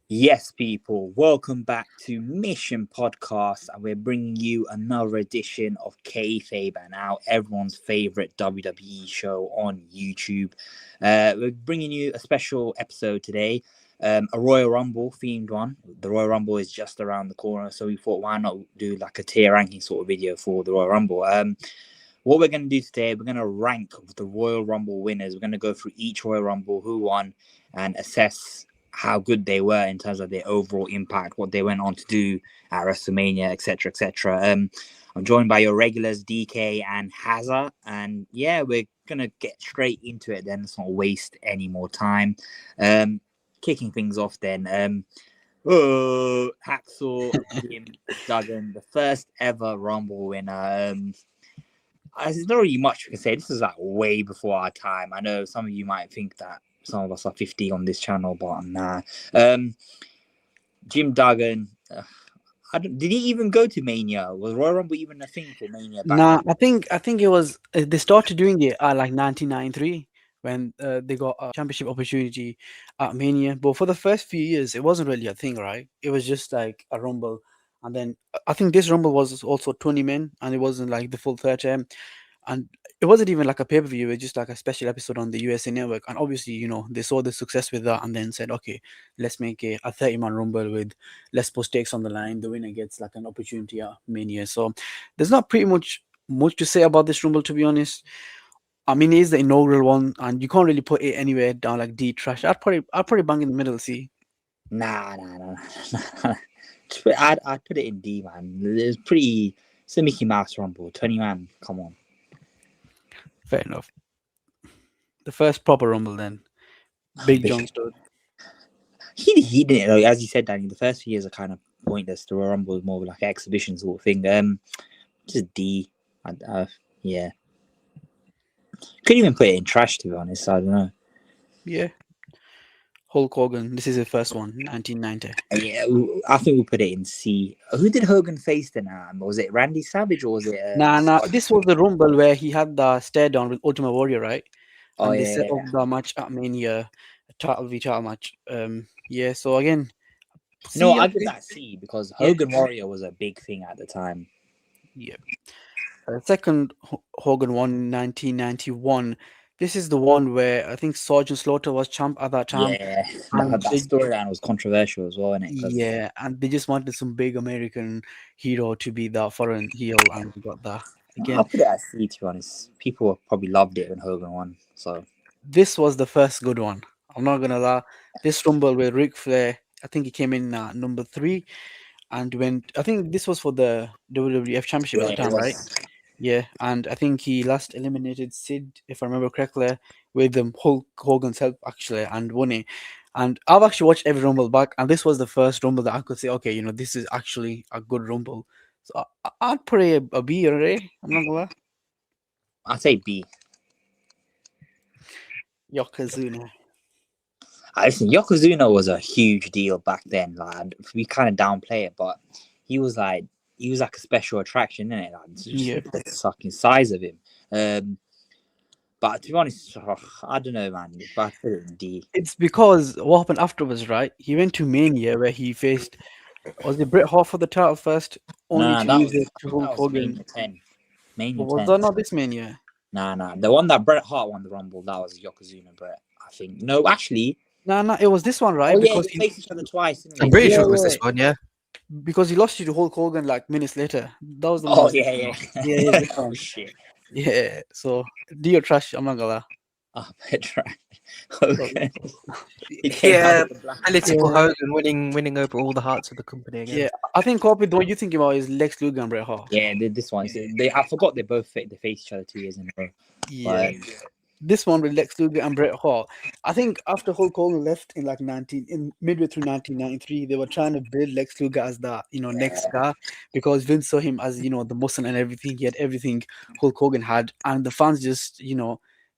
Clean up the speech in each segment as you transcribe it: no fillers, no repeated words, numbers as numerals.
Yes, people, welcome back to Mission Podcast, and we're bringing you another edition of Kayfabe, and now everyone's favorite WWE show on YouTube. We're bringing you a special episode today, a Royal Rumble themed one. The Royal Rumble is just around the corner, so we thought, why not do like a tier ranking sort of video for the Royal Rumble? What we're going to do today, we're going to rank the Royal Rumble winners. We're going to go through each Royal Rumble, who won, and assess how good they were in terms of their overall impact, what they went on to do at WrestleMania, etc., etc. I'm joined by your regulars, DK and Hazza, and yeah, we're gonna get straight into it. Then let's not waste any more time. Kicking things off, then. Hacksaw Jim Duggan, the first ever Rumble winner. There's not really much we can say. This is like way before our time. I know some of you might think that some of us are 50 on this channel, but nah. Jim Duggan. Did he even go to Mania? Was Royal Rumble even a thing for Mania back Nah, then? I think it was they started doing it at like 1993 when they got a championship opportunity at Mania. But for the first few years, it wasn't really a thing, right? It was just like a rumble, and then I think this rumble was also 20 men, and it wasn't like the full 30. And it wasn't even like a pay per view; it was just like a special episode on the USA Network. And obviously, they saw the success with that, and then said, "Okay, let's make a 30-man rumble with less post stakes on the line. The winner gets like an opportunity at Mania." So there's not pretty much to say about this rumble, to be honest. I mean, it is the inaugural one, and you can't really put it anywhere down like D trash. I'd probably bang in the middle. See, Nah. I'd put it in D, man. It's pretty. It's a Mickey Mouse Rumble. 20 man. Come on. fair enough. The first proper rumble, then Big John stood. He didn't know, as you said, Danny. The first few years are kind of pointless. The Royal Rumble was more like an exhibition sort of thing. Just D. Yeah. Couldn't even put it in trash, to be honest. I don't know. Yeah, Hulk Hogan. This is his first one, 1990. Yeah, I think we'll put it in C. Who did Hogan face then? Was it Randy Savage or was it Nah. Scott? This was the rumble where he had the stare down with Ultimate Warrior, right? Oh And they yeah, set up yeah. the match at Mania, title v title match. Yeah. So again, No, C, I I'd give say. that C because Yeah, Hogan Warrior was a big thing at the time. yeah. Second Hogan won in 1991. This is the one where I think Sergeant Slaughter was champ at that time, Yeah, and that storyline was controversial as well, innit? Because they just wanted some big American hero to be the foreign heel, and we got that I'll again. put it at C, to be honest. People probably loved it when Hogan won. So This was the first good one. I'm not gonna lie. This rumble with Ric Flair, I think he came in number three, and went. I think this was for the WWF Championship at yeah, the it time, right? was. Yeah, and I think he last eliminated Sid, if I remember correctly, with Hulk Hogan's help actually, and won it. And I've actually watched every Rumble back, and this was the first Rumble that I could say, okay, this is actually a good Rumble. So I'd put a B or an A. I'm not gonna lie. I'd say B. Yokozuna. Listen, Yokozuna was a huge deal back then. Like we kind of downplay it, but he was like he was like a special attraction, innit? Like just Yeah, the fucking size of him. But to be honest, I don't know, man. If I put it in D, it's because what happened afterwards, right? He went to Mania where he faced was it Bret Hart for the title first, only nah, to that lose was it to Hulk Hogan. Mania 10. Mania Was 10. that not this Mania? Nah. The one that Bret Hart won the Rumble, that was Yokozuna Bret. I think. No, actually. No, it was this one, Oh right? yeah, Because they faced each other twice, didn't I'm they? pretty Yeah, sure yeah, it was yeah. this one, yeah. because he lost you to Hulk Hogan like minutes later. That was the one I Oh was yeah, thinking yeah. of. Yeah, this Oh one. shit. Yeah. So deal trash. I'm not gonna lie. Oh, Petra. So, Hogan. He came out Yeah, with the black. political yeah, Hogan winning over all the hearts of the company again. yeah. I think Carpe, the one you're thinking about is Lex Luger and Bret Hart. Yeah, this one. They I forgot they both they faced each other 2 years in a row. Yeah. But This one with Lex Luger and Bret Hart. I think after Hulk Hogan left in like 19 in midway through 1993, they were trying to build Lex Luger as the next guy because Vince saw him as the muscle and everything. He had everything Hulk Hogan had, and the fans just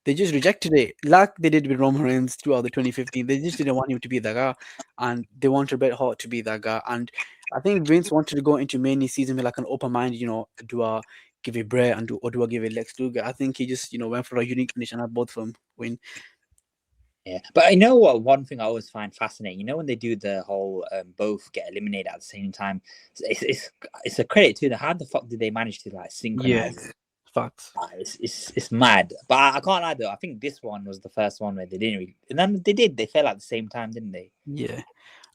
they just rejected it like they did with Roman Reigns throughout the 2015. They just didn't want him to be that guy, and they wanted Bret Hart to be that guy. And I think Vince wanted to go into many season with like an open mind. Do I give it Bray or do I give it Lex Luger? I think he just went for a unique finish and had both of them win. Yeah, but I know what one thing I always find fascinating. You know when they do the whole both get eliminated at the same time, it's a credit to them. How the fuck did they manage to like Yeah, synchronize? facts. It's mad. But I can't lie though. I think this one was the first one where they didn't really, and then they did. They fell at the same time, didn't they? Yeah.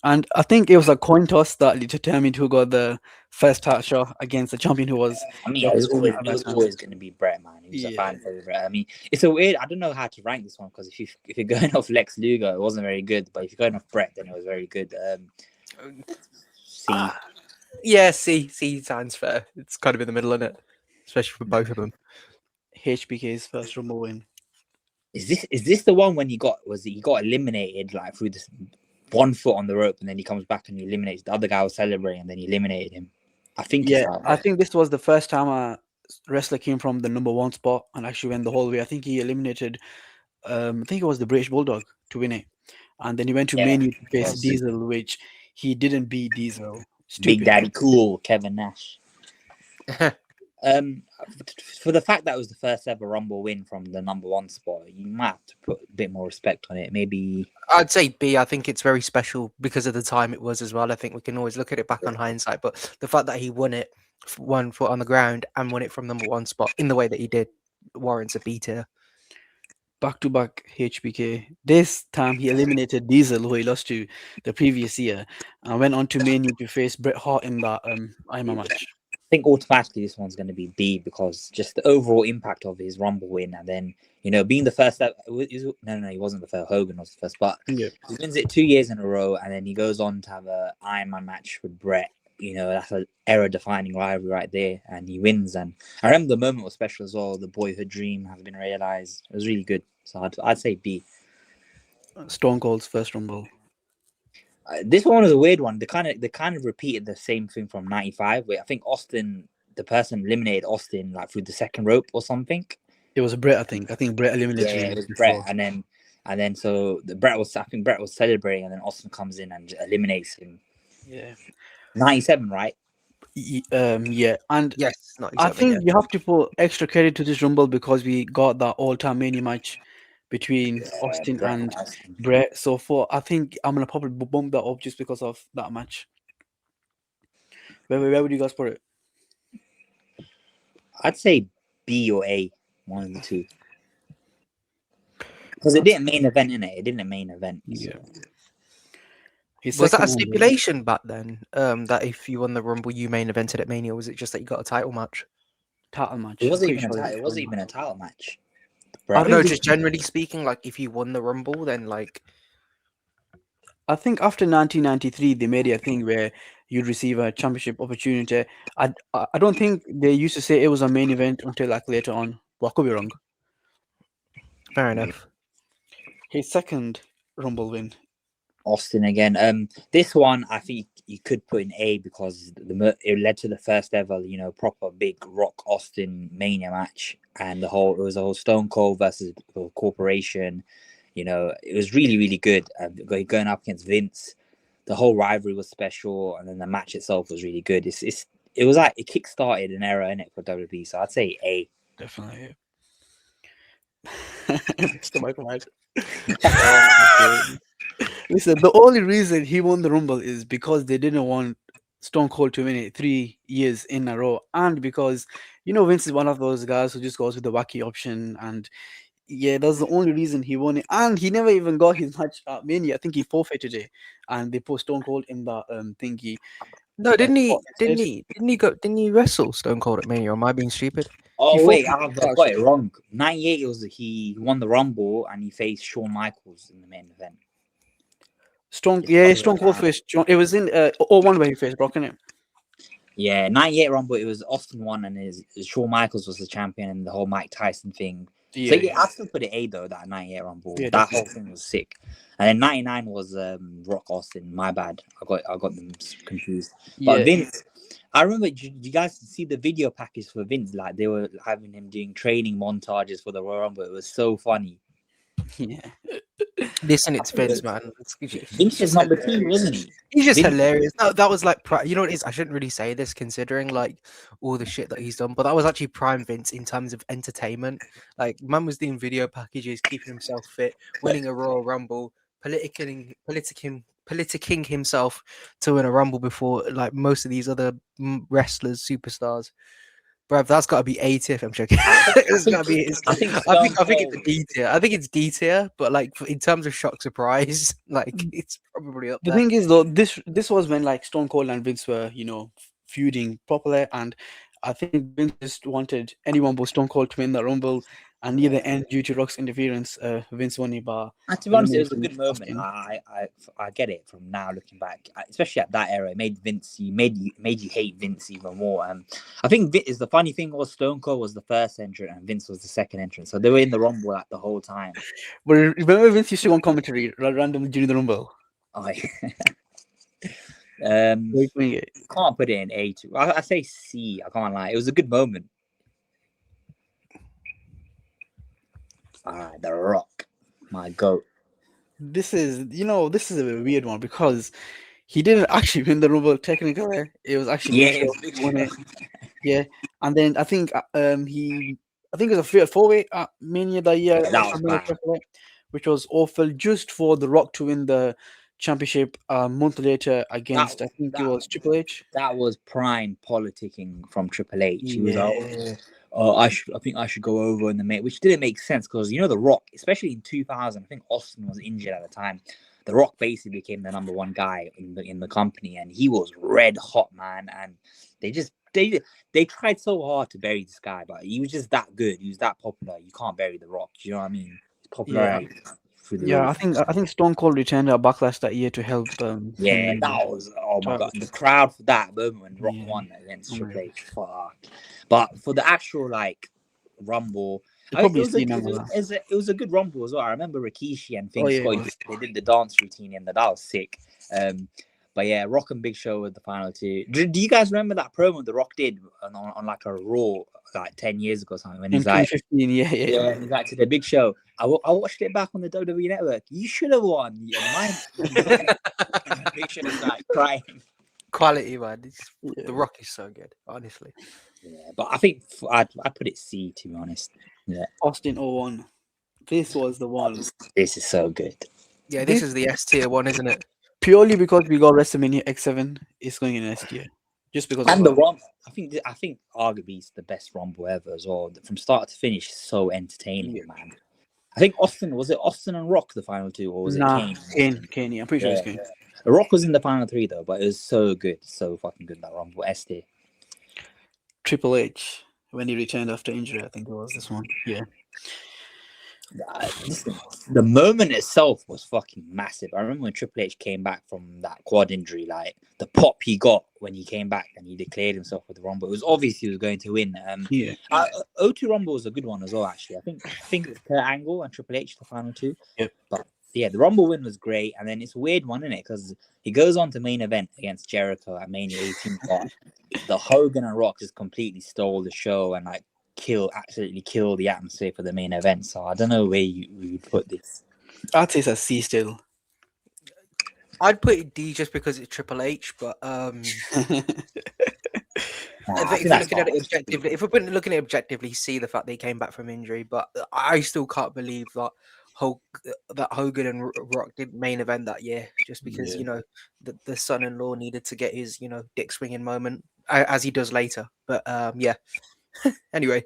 And I think it was a coin toss that determined who got the first title shot against the champion who was I mean, the opportunity for it that was time. always going to be Brett, man. He was a Yeah. fan favorite. I mean, it's a weird. I don't know how to rank this one because if you're going off Lex Luger, it wasn't very good. But if you're going off Brett, then it was very good. C. Yeah, C sounds fair. It's kind of in the middle, isn't it? Especially for both of them. HBK's first Rumble win. Is this the one when he got eliminated like through this one foot on the rope and then he comes back and he eliminates the other guy was celebrating and then he eliminated him? I think Yeah, I think this was the first time a wrestler came from the number one spot and actually went the whole way. I think he eliminated, I think it was the British Bulldog to win it, and then he went to Mania to face Diesel, which he didn't beat Diesel. Stupid. Big Daddy Cool, Kevin Nash. For the fact that it was the first ever Rumble win from the number one spot, you might have to put a bit more respect on it. Maybe I'd say B. I think it's very special because of the time it was as well. I think we can always look at it back on hindsight, but the fact that he won it 1 foot on the ground and won it from number one spot in the way that he did warrants a B tier. Back to back HBK. This time he eliminated Diesel, who he lost to the previous year, and went on to Mania to face Bret Hart in that IMA match. I think automatically this one's going to be B because just the overall impact of his Rumble win, and then being the first. He wasn't the first. Hogan was the first, but Yeah. he wins it 2 years in a row, and then he goes on to have a Iron Man match with Brett. That's an era-defining rivalry right there, and he wins. And I remember the moment was special as well. The boyhood dream has been realized. It was really good. So I'd say B. Stone Cold's first Rumble. This one was a weird one. They kind of repeated the same thing from '95, where I think Austin, the person eliminated Austin like through the second rope or something. It was Brett, I think. I think Brett eliminated him. It was Brett, and then so Brett was celebrating, and then Austin comes in and eliminates him. Yeah. 97, right? Yeah, and yes, I think you have to put extra credit to this Rumble because we got that all-time Mania match between Austin and Brett. So I think I'm gonna probably bump that up just because of that match. Where would you guys put it? I'd say B or A, one of the two. Because it didn't main event, innit? It didn't main event. Yeah. Was that a stipulation back then? That if you won the Rumble, you main evented at Mania? Or was it just that you got a title match? Title match. It wasn't even a title match. I know, just generally speaking, like if you won the Rumble, then like. I think after 1993, they made it a thing where you'd receive a championship opportunity. I don't think they used to say it was a main event until like later on. But I could be wrong. Fair enough. His second Rumble win. Austin again. This one I think you could put in A because it led to the first ever, proper big Rock Austin Mania match, and it was a whole Stone Cold versus the Corporation. It was really, really good. Going up against Vince, the whole rivalry was special, and then the match itself was really good. It was like it kickstarted an era in it for WWE. So I'd say A. Definitely. Mr. Michael Myers. Listen, the only reason he won the Rumble is because they didn't want Stone Cold to win it 3 years in a row, and because Vince is one of those guys who just goes with the wacky option, and yeah, that's the only reason he won it. And he never even got his match at Mania. I think he forfeited it, and they put Stone Cold in that thingy. No, didn't he wrestle Stone Cold at Mania? Or am I being stupid? Oh wait, I've got it wrong. 98 he won the Rumble and he faced Shawn Michaels in the main event. Stone Cold faced John. It was in 01 where he faced Brock, innit? Yeah, 98 Rumble. It was Austin won and Shawn Michaels was the champion and the whole Mike Tyson thing. Yeah. So I still put it A though. That 98 Rumble. Yeah, that whole thing was sick. And then 99 was Rock Austin. My bad. I got them confused. But Vince, I remember. You guys see the video package for Vince? Like they were having him doing training montages for the Royal Rumble. It was so funny. Yeah. This and its Vince, man. Vince is number two, wasn't he? He's just Vince- hilarious. That was like, you know what it is? I shouldn't really say this considering like all the shit that he's done, but that was actually prime Vince in terms of entertainment. Like, man was doing video packages, keeping himself fit, winning a Royal Rumble, politicking himself to win a Rumble before like most of these other wrestlers, superstars. Bruv, that's got to be A tier. I'm joking. It's got to be. I think I think it's a D tier. I think it's D tier, but like in terms of shock surprise, like it's probably up The there. thing is, though, this was when like Stone Cold and Vince were, feuding properly, and I think Vince just wanted anyone but Stone Cold to win the Rumble, and near the end, due to Rock's interference, Vince won it by To be honest, it was a eliminating good moment. Austin. I get it from now looking back, especially at that era. It made you hate Vince even more. I think is the funny thing was Stone Cold was the first entrant and Vince was the second entrant, so they were in the Rumble like the whole time. But remember Vince used to go on commentary randomly during the Rumble. Oh, yeah. Can't put it in A2. I say C. I can't lie. It was a good moment. The Rock, my goat. This is a weird one because he didn't actually win the Rumble technically. It was actually Big Show won it. Yeah, and then I think it was a four-way at Mania that year, which was awful, just for The Rock to win the championship a month later against it was Triple H. That was prime politicking from Triple H. He was I think I should go over in the main, which didn't make sense because The Rock, especially in 2000, I think Austin was injured at the time. The Rock basically became the number one guy in the company, and he was red hot, man. And they tried so hard to bury this guy, but he was just that good. He was that popular. You can't bury The Rock. You know what I mean? Popular. Yeah, I think Stone Cold returned at Backlash that year to help. That was my god, the crowd for that moment when Rock won against Triple H. Fuck. But for the actual Rumble, it was a good Rumble as well. I remember Rikishi and things. They did the dance routine in that was sick. But yeah, Rock and Big Show were the final two. Do you guys remember that promo The Rock did on like a Raw like 10 years ago or something? When he's like, 2015, yeah. He's like to the Big Show. I watched it back on the WWE Network. You should have won. Big Show is like crying. Quality, man. The Rock is so good, honestly. Yeah, but I think I put it C, to be honest. Yeah. Austin 01. This was the one. This is so good. Yeah, this is the S tier one, isn't it? Purely because we got WrestleMania X7, it's going in S tier. Just because. And the Rumble, I think arguably it's the best Rumble ever as well. From start to finish, so entertaining, man. I think was it Austin and Rock the final two, or was it Kane? Kane. Yeah, I'm pretty sure it's Kane. Rock was in the final three though, but it was so good, so fucking good, that Rumble. S tier. Triple H when he returned after injury, I think it was this one. Yeah. The moment itself was fucking massive. I remember when Triple H came back from that quad injury, like the pop he got when he came back and he declared himself with the Rumble. It was obvious he was going to win. O2 Rumble was a good one as well, actually. I think it was Kurt Angle and Triple H the final two. Yep. But yeah, the Rumble win was great, and then it's a weird one, isn't it? Because he goes on to main event against Jericho at Mania 18. But the Hogan and Rock just completely stole the show and absolutely kill the atmosphere for the main event. So I don't know where you would put this. I'd say it's a C still. I'd put it D just because it's Triple H, but if we're looking at it objectively, see the fact that he came back from injury, but I still can't believe that Hogan and Rock did main event that year, just because the son-in-law needed to get his dick swinging moment as he does later. But yeah. Anyway,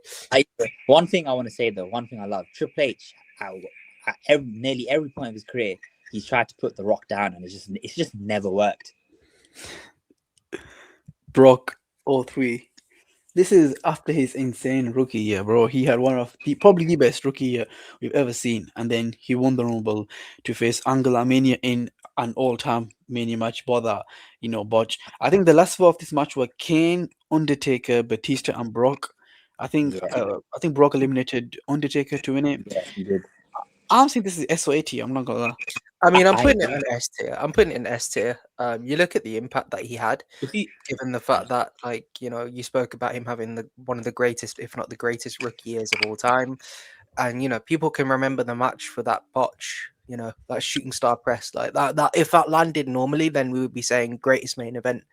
one thing I want to say though, one thing I love, Triple H at nearly every point of his career, he's tried to put the Rock down, and it's just never worked. Brock 03. This is after his insane rookie year, bro. He had probably the best rookie year we've ever seen, and then he won the Rumble to face Angela Mania in an all-time Mania match. Botch. I think the last four of this match were Kane, Undertaker, Batista, and Brock. I think Brock eliminated Undertaker to win it. Yeah, he did. I'm saying this is SO80. I'm not gonna lie. I mean, I'm putting it in S tier. You look at the impact that he had, given the fact that, you spoke about him having one of the greatest, if not the greatest, rookie years of all time. and people can remember the match for that botch. That shooting star press like that. That if that landed normally, then we would be saying greatest main event,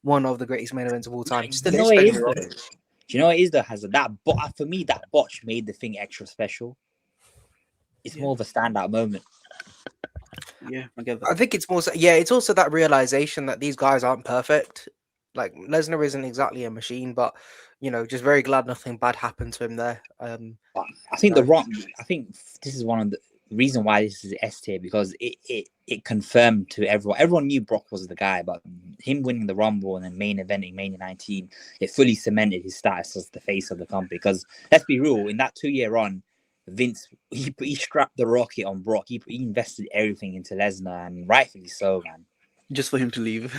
one of the greatest main events of all time. Still You know is. what Don't it get me is wrong. though? Do you know what it is though, Hazza? For me, that botch made the thing extra special. It's Yeah. more of a standout moment. Yeah, I get I that. think it's more so, yeah, it's also that realization that these guys aren't perfect. Like Lesnar isn't exactly a machine, but just very glad nothing bad happened to him there. But I think No. I think this is one of the reason why this is S tier, because it confirmed to everyone. Everyone knew Brock was the guy, but him winning the Rumble and then main eventing Mania 19, it fully cemented his status as the face of the company. Because let's be real, in that 2-year run, Vince he strapped the rocket on Brock. He invested everything into Lesnar, and rightfully so, man. Just for him to leave.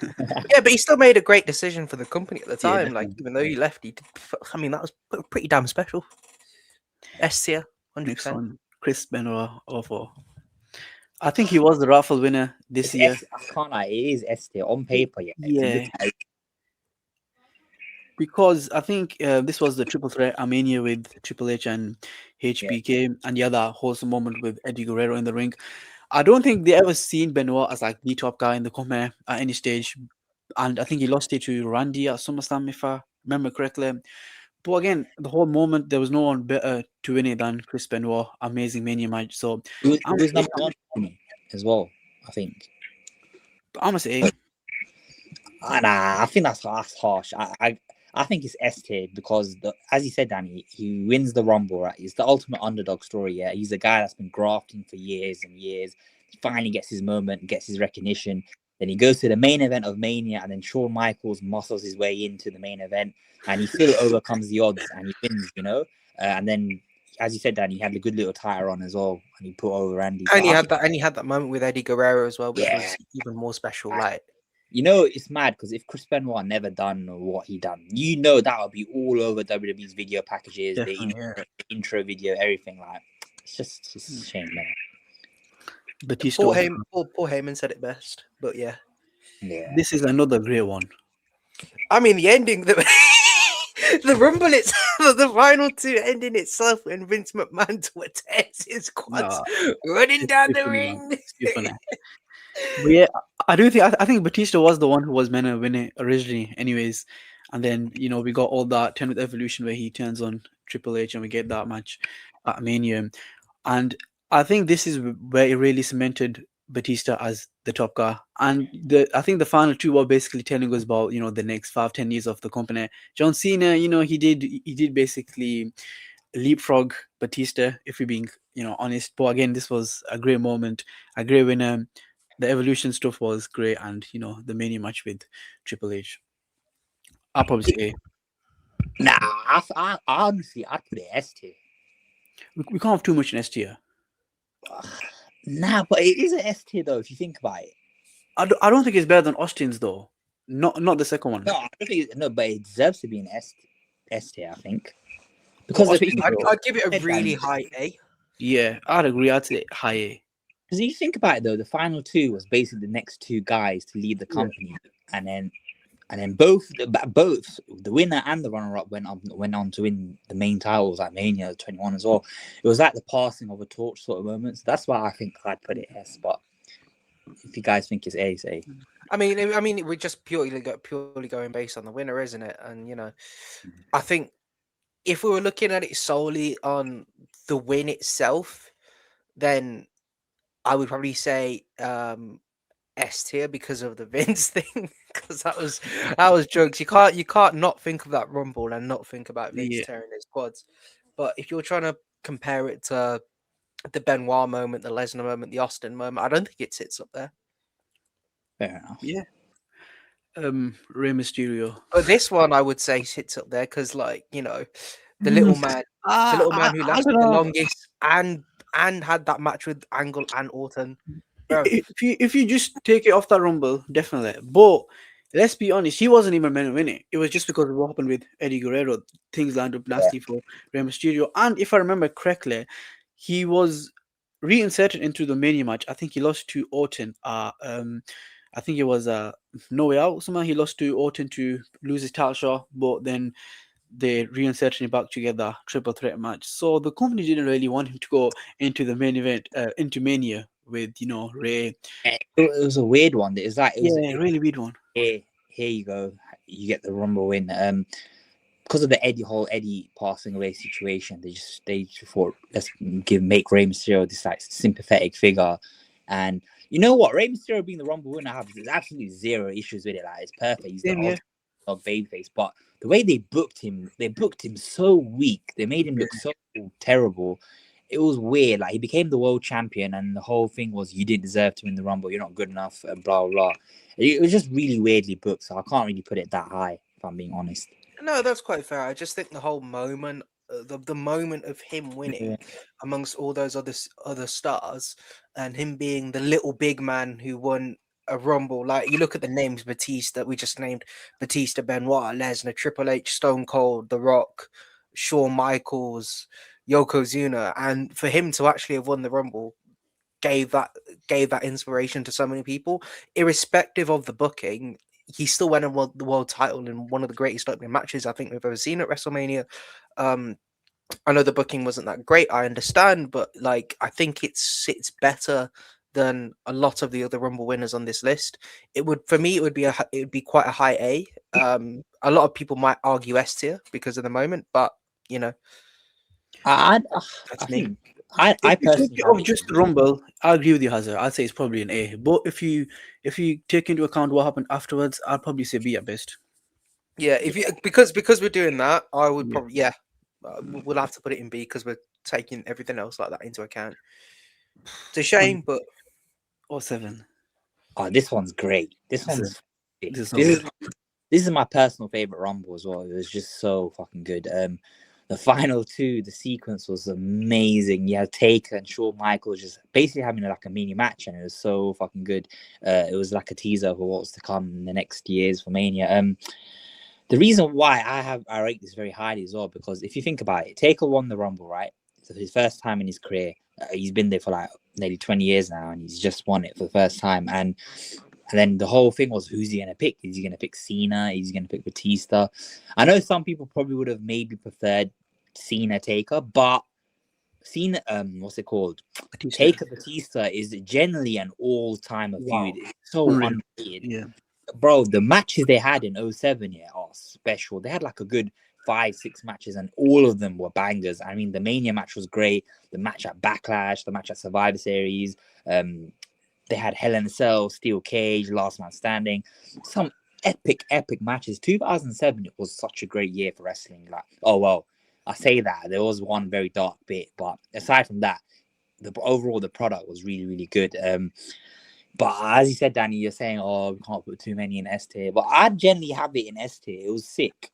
Yeah, but he still made a great decision for the company at the Yeah, time. Like, even though he left, he did. I mean, that was pretty damn special. S tier, Next 100%. one, Chris Benoit over. I think he was the raffle winner this It's year. S. I can't lie, it is S tier on paper. Yeah, if you Yeah, look at it, because I think this was the triple threat Armenia with Triple H and HBK, and the other wholesome moment with Eddie Guerrero in the ring. I don't think they ever seen Benoit as like the top guy in the company at any stage, and I think he lost it to Randy at SummerSlam if I remember correctly. But again, the whole moment there was no one better to win it than Chris Benoit. Amazing Mania match. So it I'm was a, number one for me as well. I think. I'm a say Nah, I think that's harsh. I think it's S tier because, as you said, Danny, he wins the Rumble, right? He's the ultimate underdog story. Yeah, he's a guy that's been grafting for years and years. He finally gets his moment, gets his recognition. Then he goes to the main event of Mania, and then Shawn Michaels muscles his way into the main event, and he still overcomes the odds and he wins. And then, as you said, Danny, he had a good little tire on as well, and he put over Randy. So And he I had think, that, and he had that moment with Eddie Guerrero as well, which yeah, was even more special. Like, it's mad because if Chris Benoit never done what he done, that would be all over WWE's video packages, definitely. the intro video, everything. Like, it's just a shame, man. Batista. Paul Heyman said it best, but yeah. This is another great one. I mean, the ending, the Rumble itself, the final two ending itself, when Vince McMahon tears his quads running down the ring. But yeah, I think Batista was the one who was meant to win it originally, anyways. And then we got all that 10th Evolution where he turns on Triple H, and we get that match at Mania. And I think this is where it really cemented Batista as the top guy. And I think the final two were basically telling us about the next 5-10 years of the company. John Cena, he did basically leapfrog Batista, if we're being honest. But again, this was a great moment, a great winner. The Evolution stuff was great, and the Mania match with Triple H. I'll probably say Nah, I honestly, I'd put it S tier. we can't have too much in S tier. Nah, but it is an S tier though, if you think about it. I don't think it's better than Austin's though. Not the second one. No, I don't think but it deserves to be an S tier, I think. Because I'd give it a really high A. Yeah, I'd agree. I'd say high A. Because you think about it though, the final two was basically the next two guys to lead the company, and then both the winner and the runner-up went on to win the main titles at Mania 21 as well. It was like the passing of a torch sort of moment. So that's why I think I'd put it S. But if you guys think it's A, it's A. I mean, we're just purely going based on the winner, isn't it? And I think if we were looking at it solely on the win itself, then I would probably say S tier because of the Vince thing, because that was jokes. You can't not think of that Rumble and not think about Vince tearing his quads. But if you're trying to compare it to the Benoit moment, the Lesnar moment, the Austin moment, I don't think it sits up there. Fair enough. Yeah. Rey Mysterio. But this one I would say sits up there because, the little man, who lasted the longest and had that match with Angle and Orton. If you just take it off that Rumble, definitely. But let's be honest, he wasn't even meant to win it. It was just because of what happened with Eddie Guerrero. Things lined up nasty for Rey Mysterio. And if I remember correctly, he was reinserted into the Mania match. I think he lost to Orton. I think it was No Way Out. Somehow he lost to Orton to lose his title shot. But then they reinserted him back together, triple threat match. So the company didn't really want him to go into the main event, into Mania with Ray. It was a weird one. It was like Yeah, really weird one. Here you go. You get the Rumble win. Because of the Eddie passing away situation, they just thought, let's make Rey Mysterio this like sympathetic figure. And you know what, Rey Mysterio being the Rumble winner, I have absolutely zero issues with it. Like, it's perfect. He's the ultimate of babyface. But the way they booked him so weak. They made him look so terrible. It was weird. Like, he became the world champion, and the whole thing was, you didn't deserve to win the Rumble. You're not good enough. And blah blah. It was just really weirdly booked. So I can't really put it that high, if I'm being honest. No, that's quite fair. I just think the whole moment, the moment of him winning amongst all those other stars, and him being the little big man who won a Rumble. Like, you look at the names: Batista, we just named Batista, Benoit, Lesnar, Triple H, Stone Cold, The Rock, Shawn Michaels, Yokozuna, and for him to actually have won the Rumble gave that inspiration to so many people, irrespective of the booking. He still won the world title in one of the greatest opening matches I think we've ever seen at WrestleMania. I know the booking wasn't that great, I understand, but like, I think it sits better than a lot of the other Rumble winners on this list. It would be quite a high A. A lot of people might argue S tier because of the moment, but I me. I personally of just the Rumble, I agree with you, Hazza. I'd say it's probably an A. But if you take into account what happened afterwards, I'd probably say B at best. Yeah, because we're doing that, I would probably we'll have to put it in B because we're taking everything else like that into account. It's a shame, but or 7. Oh, this one's great. This is my personal favorite Rumble as well. It was just so fucking good. The final two, the sequence was amazing. You had Taker and Shawn Michaels just basically having like a mini match, and it was so fucking good. It was like a teaser for what's to come in the next years for Mania. The reason why I rate this very highly as well, because if you think about it, Taker won the Rumble, right? So his first time in his career. He's been there for like nearly 20 years now, and he's just won it for the first time. And then the whole thing was, who's he going to pick? Is he going to pick Cena? Is he going to pick Batista? I know some people probably would have maybe preferred Cena Taker, but Cena, what's it called? Taker Batista is generally an all-time feud. It's so underrated. Yeah. Bro, the matches they had in 2007 are special. They had like a good 5-6 matches, and all of them were bangers. I mean, the Mania match was great. The match at Backlash, the match at Survivor Series. They had Hell in a Cell, Steel Cage, Last Man Standing. Some epic matches. 2007 was such a great year for wrestling. Like, oh well, I say that there was one very dark bit, but aside from that, overall the product was really, really good. But as you said, Danny, you're saying, oh, we can't put too many in S tier. But I generally have it in S tier. It was sick.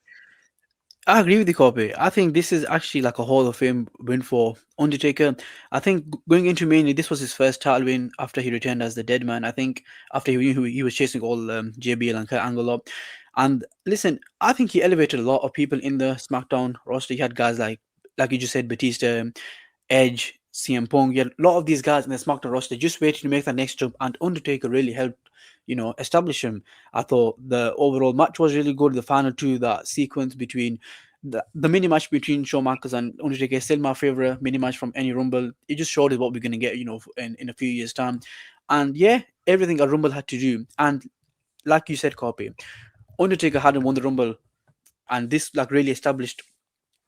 I agree with you, Carpe. I think this is actually like a Hall of Fame win for Undertaker. I think going into Mania, this was his first title win after he returned as the Dead Man. I think after he was chasing all JBL and Kurt Angle up. And listen, I think he elevated a lot of people in the SmackDown roster. He had guys like you just said, Batista, Edge, CM Punk. You had a lot of these guys in the SmackDown roster just waiting to make that next jump. And Undertaker really helped, establish him. I thought the overall match was really good. The final two, that sequence between the mini match between Shawn Michaels and Undertaker is still my favorite mini match from any Rumble. It just showed us what we're going to get, in a few years' time. And yeah, everything a Rumble had to do. And like you said, Carpe, Undertaker hadn't won the Rumble, and this like really established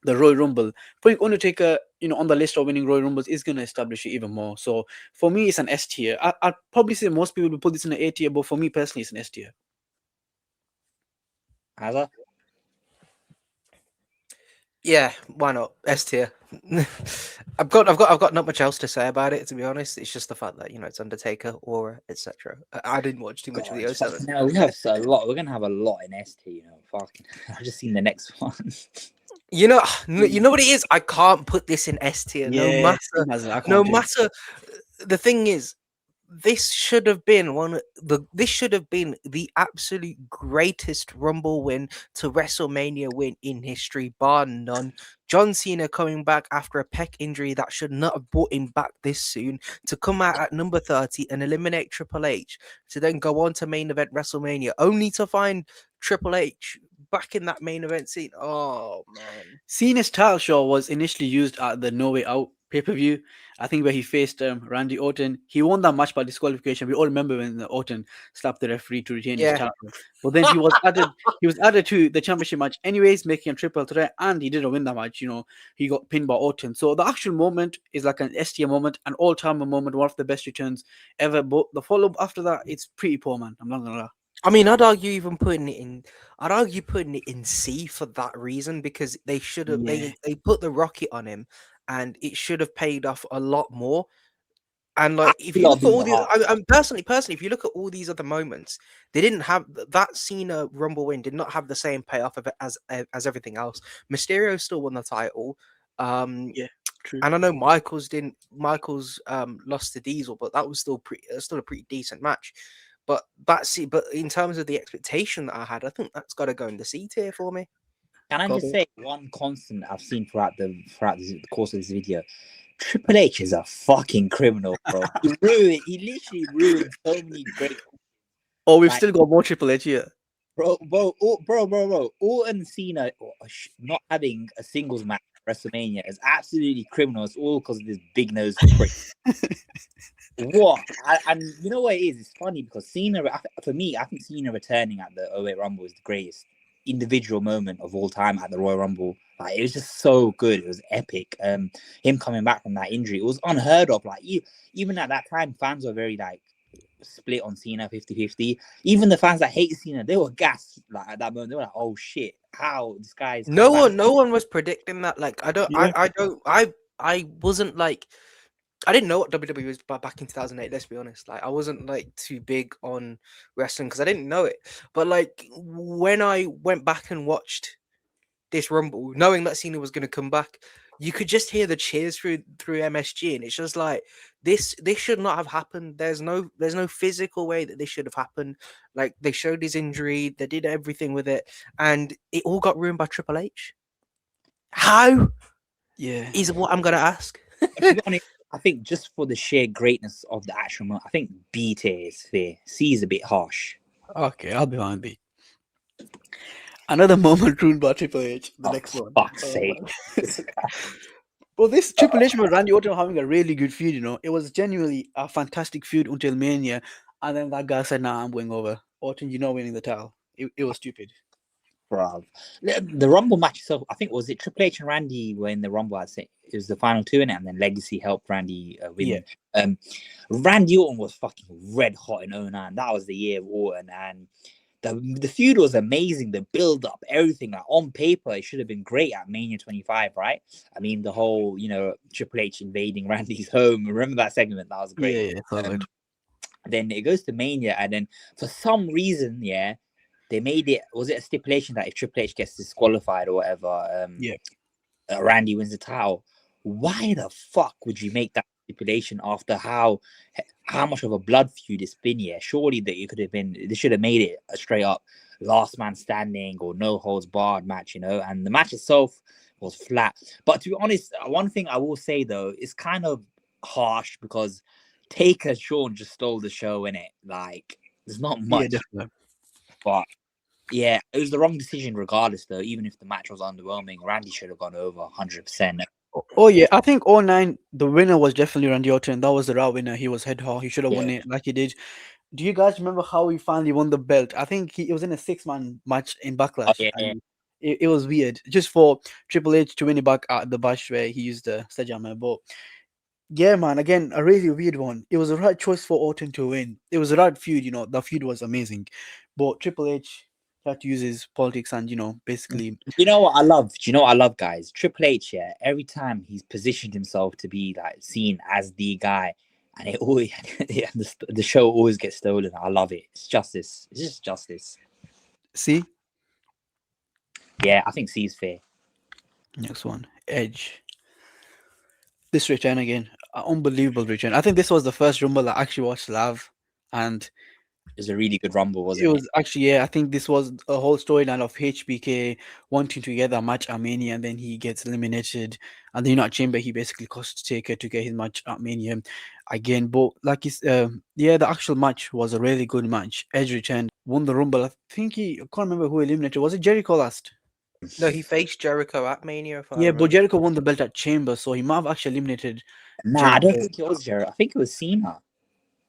the Royal Rumble. Putting Undertaker, on the list of winning Royal Rumbles is going to establish it even more. So for me, it's an S tier. I'd probably say most people would put this in an A tier, but for me personally, it's an S tier. Hazza? Yeah, why not? S tier. I've got not much else to say about it, to be honest. It's just the fact that it's Undertaker, Aura, etc. I didn't watch too much of the 07. No, we have a lot. We're gonna have a lot in S tier. Fucking. I've just seen the next one. You know what it is. I can't put this in S tier. Yeah, no matter. The thing is, this should have been the absolute greatest Rumble win to WrestleMania win in history, bar none. John Cena coming back after a pec injury that should not have brought him back this soon, to come out at number 30 and eliminate Triple H, to then go on to main event WrestleMania, only to find Triple H back in that main event scene. Oh man. Cena's title shot was initially used at the No Way Out pay-per-view. I think where he faced Randy Orton. He won that match by disqualification. We all remember when Orton slapped the referee to retain his Yeah. title. But then he was added to the championship match anyways, making a triple threat, and he didn't win that match. He got pinned by Orton. So the actual moment is like an STM moment, an all-time moment, one of the best returns ever. But the follow-up after that, it's pretty poor, man. I'm not gonna lie. I mean, I'd argue even putting it in. I'd argue putting it in C for that reason, because they should have Yeah. they put the rocket on him, and it should have paid off a lot more. And like, if Actually, you I'll look at be all the the, heart. I'm personally, if you look at all these other moments, they didn't have that Cena Rumble win did not have the same payoff of it as everything else. Mysterio still won the title. Yeah, true. And I know Michaels didn't. Michaels lost to Diesel, but that was still a pretty decent match. But but in terms of the expectation that I had, I think that's got to go in the C tier for me. Can I Carpe. just say one constant I've seen throughout the course of this video? Triple H is a fucking criminal, bro. He literally ruined so many great. Oh, we've Like, still got more Triple H here. bro. Orton and Cena not having a singles match at WrestleMania is absolutely criminal. It's all because of this big nose prick. What? And you know what it is? It's funny because Cena, for me, I think Cena returning at the 08 Rumble is the greatest individual moment of all time at the Royal Rumble. Like, it was just so good. It was epic. Him coming back from that injury, it was unheard of. Like, even at that time, fans were very like split on Cena 50-50. Even the fans that hate Cena, they were gassed like at that moment. They were like, "Oh shit, how this guy's No one was predicting that. Like, Yeah. I wasn't like. I didn't know what WWE was back in 2008. Let's be honest. Like, I wasn't like too big on wrestling because I didn't know it. But like, when I went back and watched this Rumble, knowing that Cena was going to come back, you could just hear the cheers through MSG, and it's just like this should not have happened. There's no physical way that this should have happened. Like, they showed his injury, they did everything with it, and it all got ruined by Triple H. How? Yeah. Is what I'm gonna ask. To be honest, I think just for the sheer greatness of the actual moment, I think B tier is fair. C is a bit harsh. Okay, I'll be fine with B. Another moment ruined by Triple H. The next one. Fuck's Oh, sake. Well, this Triple H with Randy Orton having a really good feud, It was genuinely a fantastic feud until Mania. And then that guy said, "Nah, I'm going over. Orton, you're not winning the title." It was stupid. Bruv. The Rumble match itself, I think, was it Triple H and Randy were in the Rumble? I'd say it was the final two in it, and then Legacy helped Randy win. Yeah. Randy Orton was fucking red hot in 09. That was the year of Orton, and the feud was amazing. The build up, everything. Like, on paper, it should have been great at Mania 25, right? I mean, the whole Triple H invading Randy's home. Remember that segment? That was great. Yeah. Then it goes to Mania, and then for some reason, they made it. Was it a stipulation that if Triple H gets disqualified or whatever, Randy wins the title? Why the fuck would you make that stipulation after how much of a blood feud it's been? Yeah, surely that it could have been. They should have made it a straight up last man standing or no holds barred match, And the match itself was flat. But to be honest, one thing I will say though, it's kind of harsh because Taker and Shawn just stole the show in it. Like, there's not much. Yeah, definitely. But yeah, it was the wrong decision regardless, though. Even if the match was underwhelming, Randy should have gone over 100%. Oh yeah, I think 09, the winner was definitely Randy Orton. That was the raw winner. He was head high. He should have won it like he did. Do you guys remember how he finally won the belt? I think it was in a 6-man match in Backlash. And it was weird. Just for Triple H to win it back at the bash where he used the sledgehammer. But yeah, man, again, a really weird one. It was the right choice for Orton to win. It was the right feud, The feud was amazing. But Triple H had to use his politics and, basically. You know what I love? Do you know what I love, guys? Triple H, every time he's positioned himself to be like seen as the guy, and it always the show always gets stolen. I love it. It's justice. It's just justice. C? Yeah, I think C is fair. Next one, Edge. This return again, unbelievable return. I think this was the first Rumble I actually watched live, and it was a really good Rumble, wasn't it? It was actually, I think this was a whole storyline of HBK wanting to get a match at Mania, and then he gets eliminated, and then at Chamber he basically costs Taker to get his match at Mania. again. But like the actual match was a really good match. Edge returned, won the Rumble. I think I can't remember who eliminated. Was it Jericho last? No, he faced Jericho at Mania, if I Yeah, but remember. Jericho won the belt at Chamber, so he might have actually eliminated Nah, I don't Jericho. think it was Jared. I think it was Cena.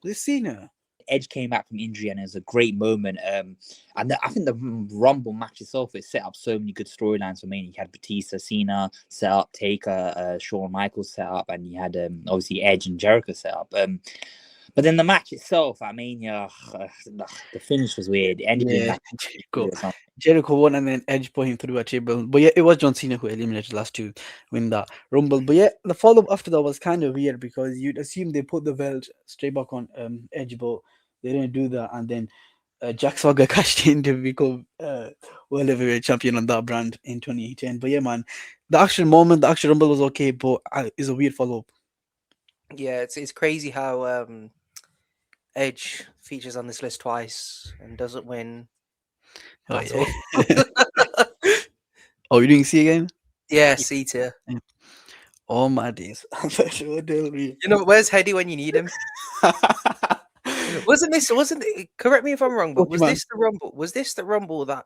This Cena. Edge came back from injury and it was a great moment. And I think the Rumble match itself, it set up so many good storylines for Mania. You had Batista, Cena set up, Taker, Shawn Michaels set up, and you had obviously Edge and Jericho set up. But then the match itself, I mean, the finish was weird. It ended in Yeah, like Jericho. Jericho won and then Edge put him through a table. But yeah, it was John Cena who eliminated last to win that Rumble. But yeah, the follow up after that was kind of weird because you'd assume they put the belt straight back on Edge, but they didn't do that. And then Jack Swagger cashed in to become world heavyweight champion on that brand in 2010. But yeah, man, the actual moment, the actual Rumble was okay, but it's a weird follow up. Yeah, it's crazy how Edge features on this list twice and doesn't win. Oh, at yeah. all. Oh, you're doing C again? Yeah, C tier. Oh, my days. You know, where's Hedy when you need him? Wasn't it, correct me if I'm wrong, but was this the Rumble? Was this the Rumble that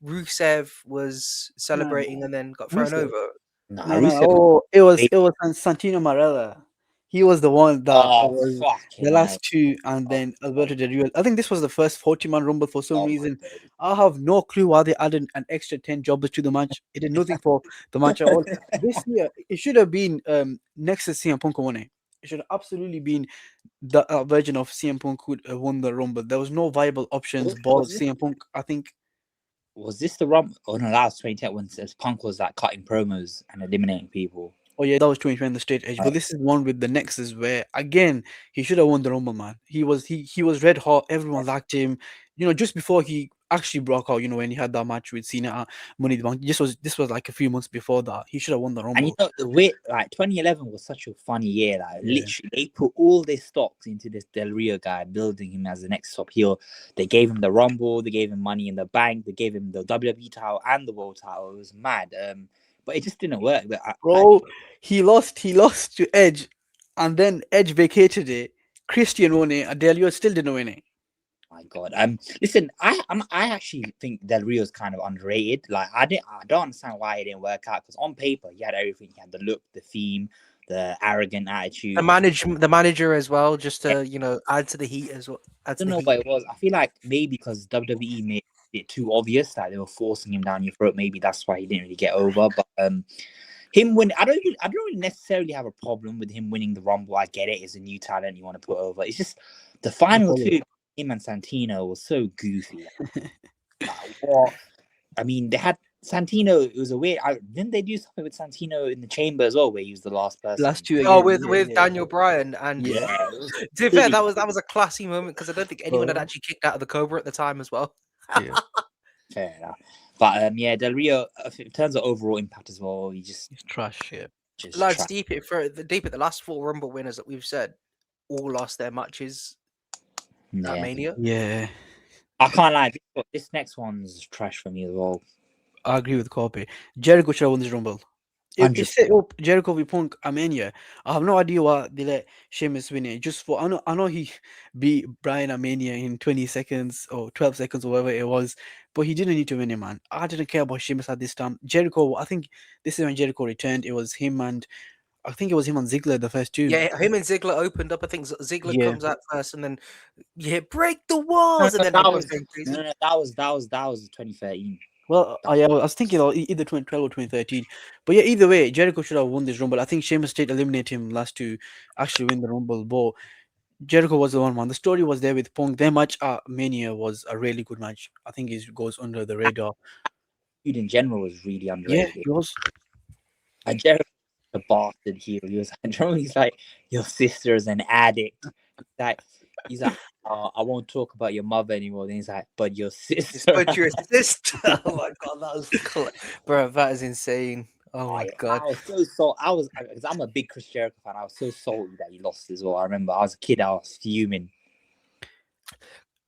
Rusev was celebrating and then got thrown over? No, Oh, it was Santino Marella. He was the one that was the last two, and then Alberto Del Rio. I think this was the first 40-man Rumble for some reason. I have no clue why they added an extra 10 jobbers to the match. It did nothing for the match at all. This year, it should have been next to CM Punk won it. It should have absolutely been the version of CM Punk who won the Rumble. There was no viable options. But CM Punk, I think. Was this the Rumble? Oh no, that was 2010 when Punk was like cutting promos and eliminating people. Oh yeah, that was 2020 the straight edge. But this is one with the Nexus where again he should have won the Rumble, man. He was red hot. Everyone liked him. You know, just before he actually broke out. You know, when he had that match with Cena at Money in the Bank. This was like a few months before that. He should have won the Rumble. And you know, the way like 2011 was such a funny year. Like literally, they put all their stocks into this Del Rio guy, building him as the next top heel. They gave him the Rumble. They gave him Money in the Bank. They gave him the WWE title and the World title. It was mad. But it just didn't work. Bro, he lost to Edge, and then Edge vacated it. Christian won it, and Del Rio still didn't win it. My God. Listen, I actually think Del Rio's kind of underrated. Like, I don't understand why it didn't work out because on paper he had everything. He had the look, the theme, the arrogant attitude, the manager as well, just to add to the heat as well. I don't know what it was. I feel like maybe because WWE made it too obvious that they were forcing him down your throat. Maybe that's why he didn't really get over. But him win, I don't really necessarily have a problem with him winning the Rumble. I get it; it's a new talent you want to put over. It's just the final two, him and Santino, was so goofy. What? I mean, they had Santino. It was a weird. Didn't they do something with Santino in the chamber as well, where he was the last person? Last two. Oh, with Daniel Bryan and yeah. To be fair, that was a classy moment because I don't think anyone had actually kicked out of the Cobra at the time as well. Yeah. Fair enough. But yeah, Del Rio, in terms of overall impact as well, he's trash. Yeah. Lads, deep at the last 4 Rumble winners that we've said all lost their matches at Mania. Yeah. I can't lie. This next one's trash for me as well. I agree with Carpe. Jericho should have won this Rumble. It set up Jericho v Punk at Mania. I have no idea why they let Sheamus win it. Just for I know he beat Bryan at Mania in 20 seconds or 12 seconds or whatever it was, but he didn't need to win it, man. I didn't care about Sheamus at this time. Jericho, I think this is when Jericho returned. It was him and Ziggler the first two. Yeah, him and Ziggler opened up. I think Ziggler comes out first, and then break the walls, and then that was 2013. Well, I was thinking either 2012 or 2013. But yeah, either way, Jericho should have won this Rumble. I think Sheamus did eliminate him last to actually win the Rumble. But Jericho was the one, man. The story was there with Punk. Their match at Mania was a really good match. I think it goes under the radar. Dude in general was really underrated. Yeah, he was. And Jericho, a bastard heel. He's like, your sister's an addict. He's like, I won't talk about your mother anymore. Then he's like, but your sister. But your sister. Oh my God, that was bro. That is insane. Oh my God. I was so salty. Because I'm a big Chris Jericho fan. I was so salty that he lost as well. I remember I was a kid. I was fuming.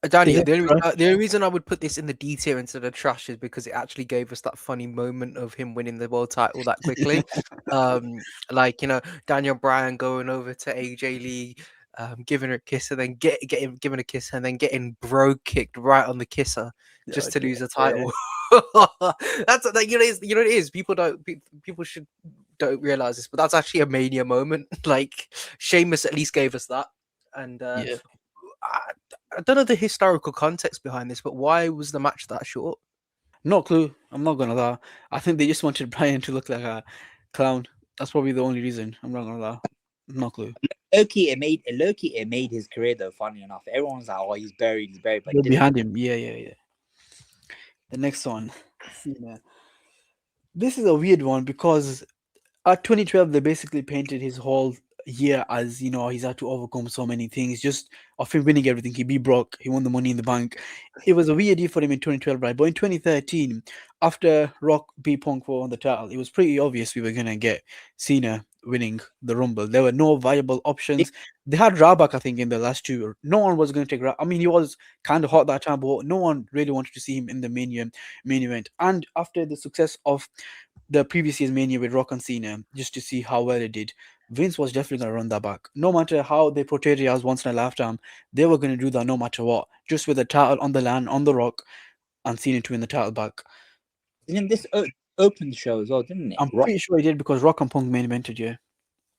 Daniel, Is it trash? the only reason I would put this in the D tier instead of trash is because it actually gave us that funny moment of him winning the world title that quickly. Like, Daniel Bryan going over to AJ Lee, giving her a kiss, and then getting giving a kiss, and then getting bro kicked right on the kisser just to lose the title. That's like, it is. People should don't realize this, but that's actually a mania moment. Like Sheamus at least gave us that, and Yeah. I don't know the historical context behind this, but why was the match that short? No clue. I'm not gonna lie. I think they just wanted Brian to look like a clown. That's probably the only reason. I'm not gonna lie. No clue. Loki, it made his career though. Funny enough, everyone's like, "Oh, he's buried," but They're it didn't. behind him. Yeah, yeah, yeah. The next one, Cena. This is a weird one because at 2012 they basically painted his whole year as he's had to overcome so many things just of him winning everything. He beat Brock, he won the Money in the Bank. It was a weird year for him in 2012, right? But in 2013, after Rock beat Punk for the title, it was pretty obvious we were gonna get Cena winning the Rumble. There were no viable options. They had Ryback, I think, in the last two. No one was going to take I mean, he was kind of hot that time, but no one really wanted to see him in the main event. And after the success of the previous year's Mania with Rock and Cena, just to see how well it did, Vince was definitely going to run that back. No matter how they portrayed it as once in a lifetime, they were going to do that no matter what. Just with the title on the line, on the Rock, and Cena to win the title back. Didn't this open the show as well? Didn't it? I'm pretty sure he did because Rock and Punk main evented, yeah.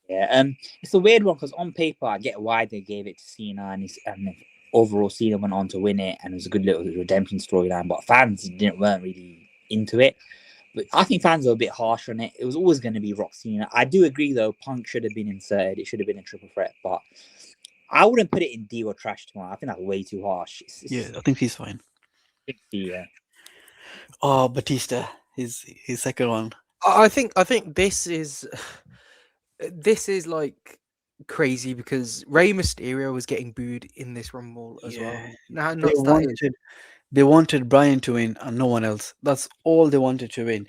Yeah. It's a weird one because on paper I get why they gave it to Cena, and overall Cena went on to win it, and it was a good little redemption storyline. But fans weren't really into it. But I think fans are a bit harsh on it. It was always going to be Rock Cena. I do agree though. Punk should have been inserted. It should have been a triple threat, but I wouldn't put it in D or trash tomorrow. I think that's way too harsh. Yeah, I think he's fine. Yeah. Oh, Batista, his second one. I think this is like crazy because Rey Mysterio was getting booed in this Rumble as well. Now, They wanted Brian to win and no one else. That's all they wanted to win.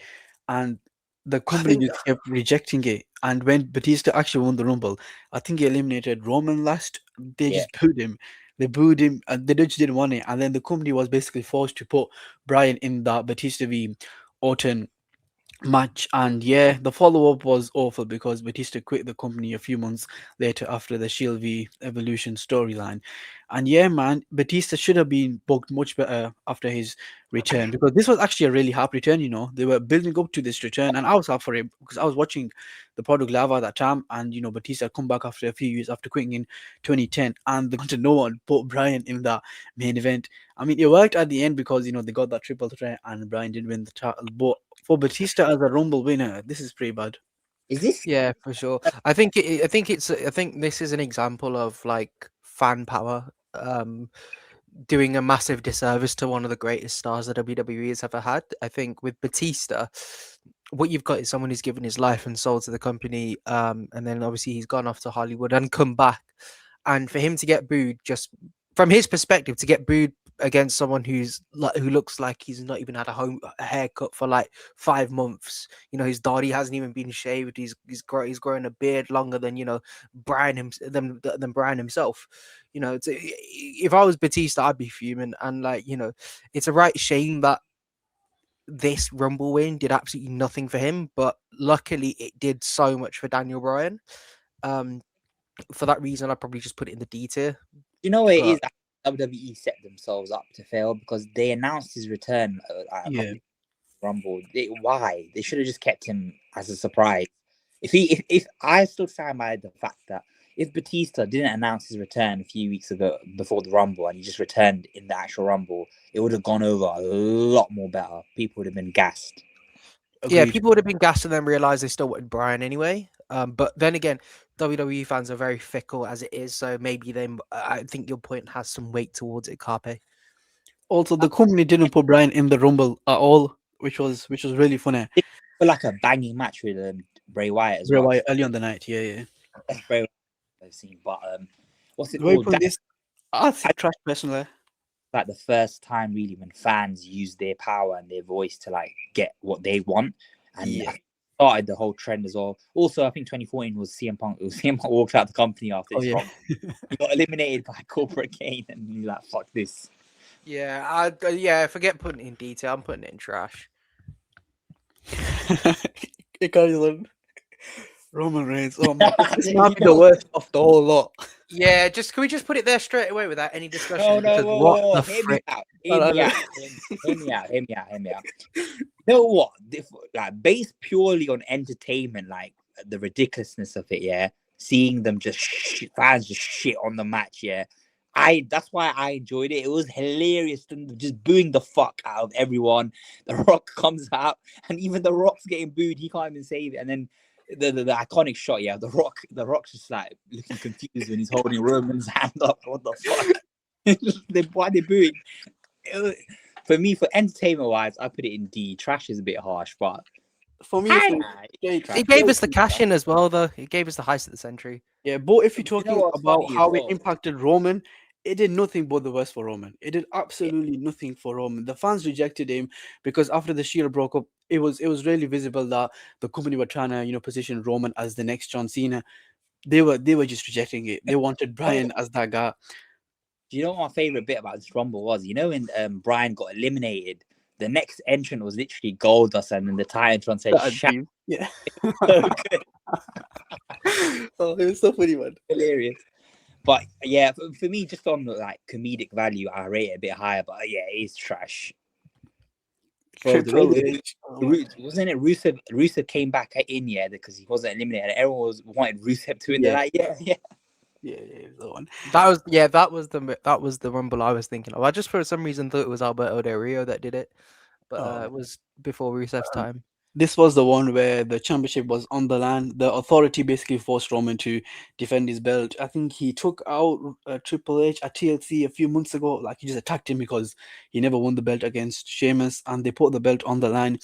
And the company just kept rejecting it. And when Batista actually won the Rumble, I think he eliminated Roman last. They just booed him. They booed him and they just didn't want it. And then the company was basically forced to put Brian in that Batista v Orton match. And yeah, the follow-up was awful because Batista quit the company a few months later after the Shield v Evolution storyline. And yeah, man, Batista should have been booked much better after his return because this was actually a really hype return. They were building up to this return, and I was up for it because I was watching the product live at that time. And Batista had come back after a few years after quitting in 2010, and they wanted no one but Brian in that main event. I mean, it worked at the end because they got that triple threat, and Brian did win the title. But for Batista as a Rumble winner, this is pretty bad. Is this? Yeah, for sure. I think this is an example of like fan power doing a massive disservice to one of the greatest stars that WWE has ever had. I think with Batista, what you've got is someone who's given his life and soul to the company, and then obviously he's gone off to Hollywood and come back, and for him to get booed, just from his perspective, to get booed against someone who looks like he's not even had a haircut for like 5 months. His body hasn't even been shaved. He's growing a beard longer than Brian than Brian himself. If I was Batista, I'd be fuming. And it's a right shame that this Rumble win did absolutely nothing for him, but luckily it did so much for Daniel Bryan. For that reason, I'd probably just put it in the D tier. You know what it is? WWE set themselves up to fail because they announced his return at Rumble. Why? They should have just kept him as a surprise. If I still stand by the fact that if Batista didn't announce his return a few weeks ago before the Rumble and he just returned in the actual Rumble, it would have gone over a lot more better. People would have been gassed. Agreed. Yeah, people would have been gassed and then realized they still wanted Brian anyway. But then again, WWE fans are very fickle as it is, so maybe I think your point has some weight towards it, Carpe. Also, the company didn't put Brian in the Rumble at all, which was really funny. For like a banging match with Bray Wyatt as well. Wyatt early on the night, yeah. That's Bray Wyatt I've seen, but what's it Wait called? this. I think trash personally. Like the first time really when fans use their power and their voice to like get what they want, and started the whole trend as well. Also, I think 2014 was CM Punk. CM Punk walked out the company after this. He got eliminated by Corporate Kane, and he's like, "Fuck this." Yeah, forget putting it in detail. I'm putting it in trash. It carries on. Roman Reigns. Oh man, this might be the worst of the whole lot. Yeah, just can we just put it there straight away without any No, discussion? no, Because whoa, what whoa, whoa. the Hear me frick? out. I Hear don't me know. out. Hear me out. Hear me out. Hear me out. You know what? Like, based purely on entertainment, like the ridiculousness of it, yeah. Seeing them just fans just shit on the match, yeah. That's why I enjoyed it. It was hilarious, them just booing the fuck out of everyone. The Rock comes out, and even the Rock's getting booed. He can't even save it. And then the iconic shot, yeah, the Rock's just like looking confused when he's holding Roman's hand up. What the fuck? Why they booing? For me, for entertainment wise, I put it in D. Trash is a bit harsh, but For me, it's It trash. gave us the cash in as well, though. It gave us the heist of the century. yeah. But if you're You know talking what's about funny as how it well? impacted Roman, it did nothing but the worst for Roman. It did absolutely nothing for Roman. The fans rejected him because after the Shield broke up, it was really visible that the company were trying to position Roman as the next John Cena. They were just rejecting it. They wanted Brian as that guy. Do you know what my favorite bit about this Rumble was? You know, when Brian got eliminated, the next entrant was literally Goldust, and then the Titantron said, That "Shaq." team. Yeah. So good, Oh, it was so funny, man. hilarious. But yeah, for me, just on like comedic value, I rate it a bit higher. But yeah, it is trash. Bro, the way Triple H. Oh my God. wasn't it Rusev? Rusev came back in, yeah, because he wasn't eliminated. Everyone wanted Rusev to win. They're Yeah, like, yeah, yeah. yeah, the one. That was the rumble I was thinking of. I just for some reason thought it was Alberto Del Rio that did it, but Oh, it was before Rusev's um, time. this was the one where the championship was on the line. The authority basically forced Roman to defend his belt. I think he took out Triple H at TLC a few months ago. Like he just attacked him because he never won the belt against Sheamus, and they put the belt on the line.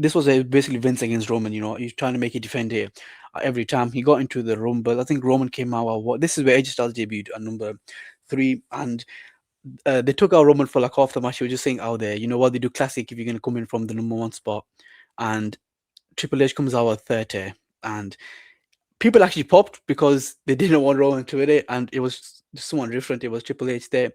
This was basically Vince against Roman. He's trying to make it defend here. Every time he got into the Rumble, I think Roman came out. This is where AJ Styles debuted at number 3, and they took out Roman for like half the match. He was just saying out there, you know what they do classic if you're gonna come in from the number 1 spot, and Triple H comes out at 30, and people actually popped because they didn't want Roman to win it, and it was someone different. It was Triple H there.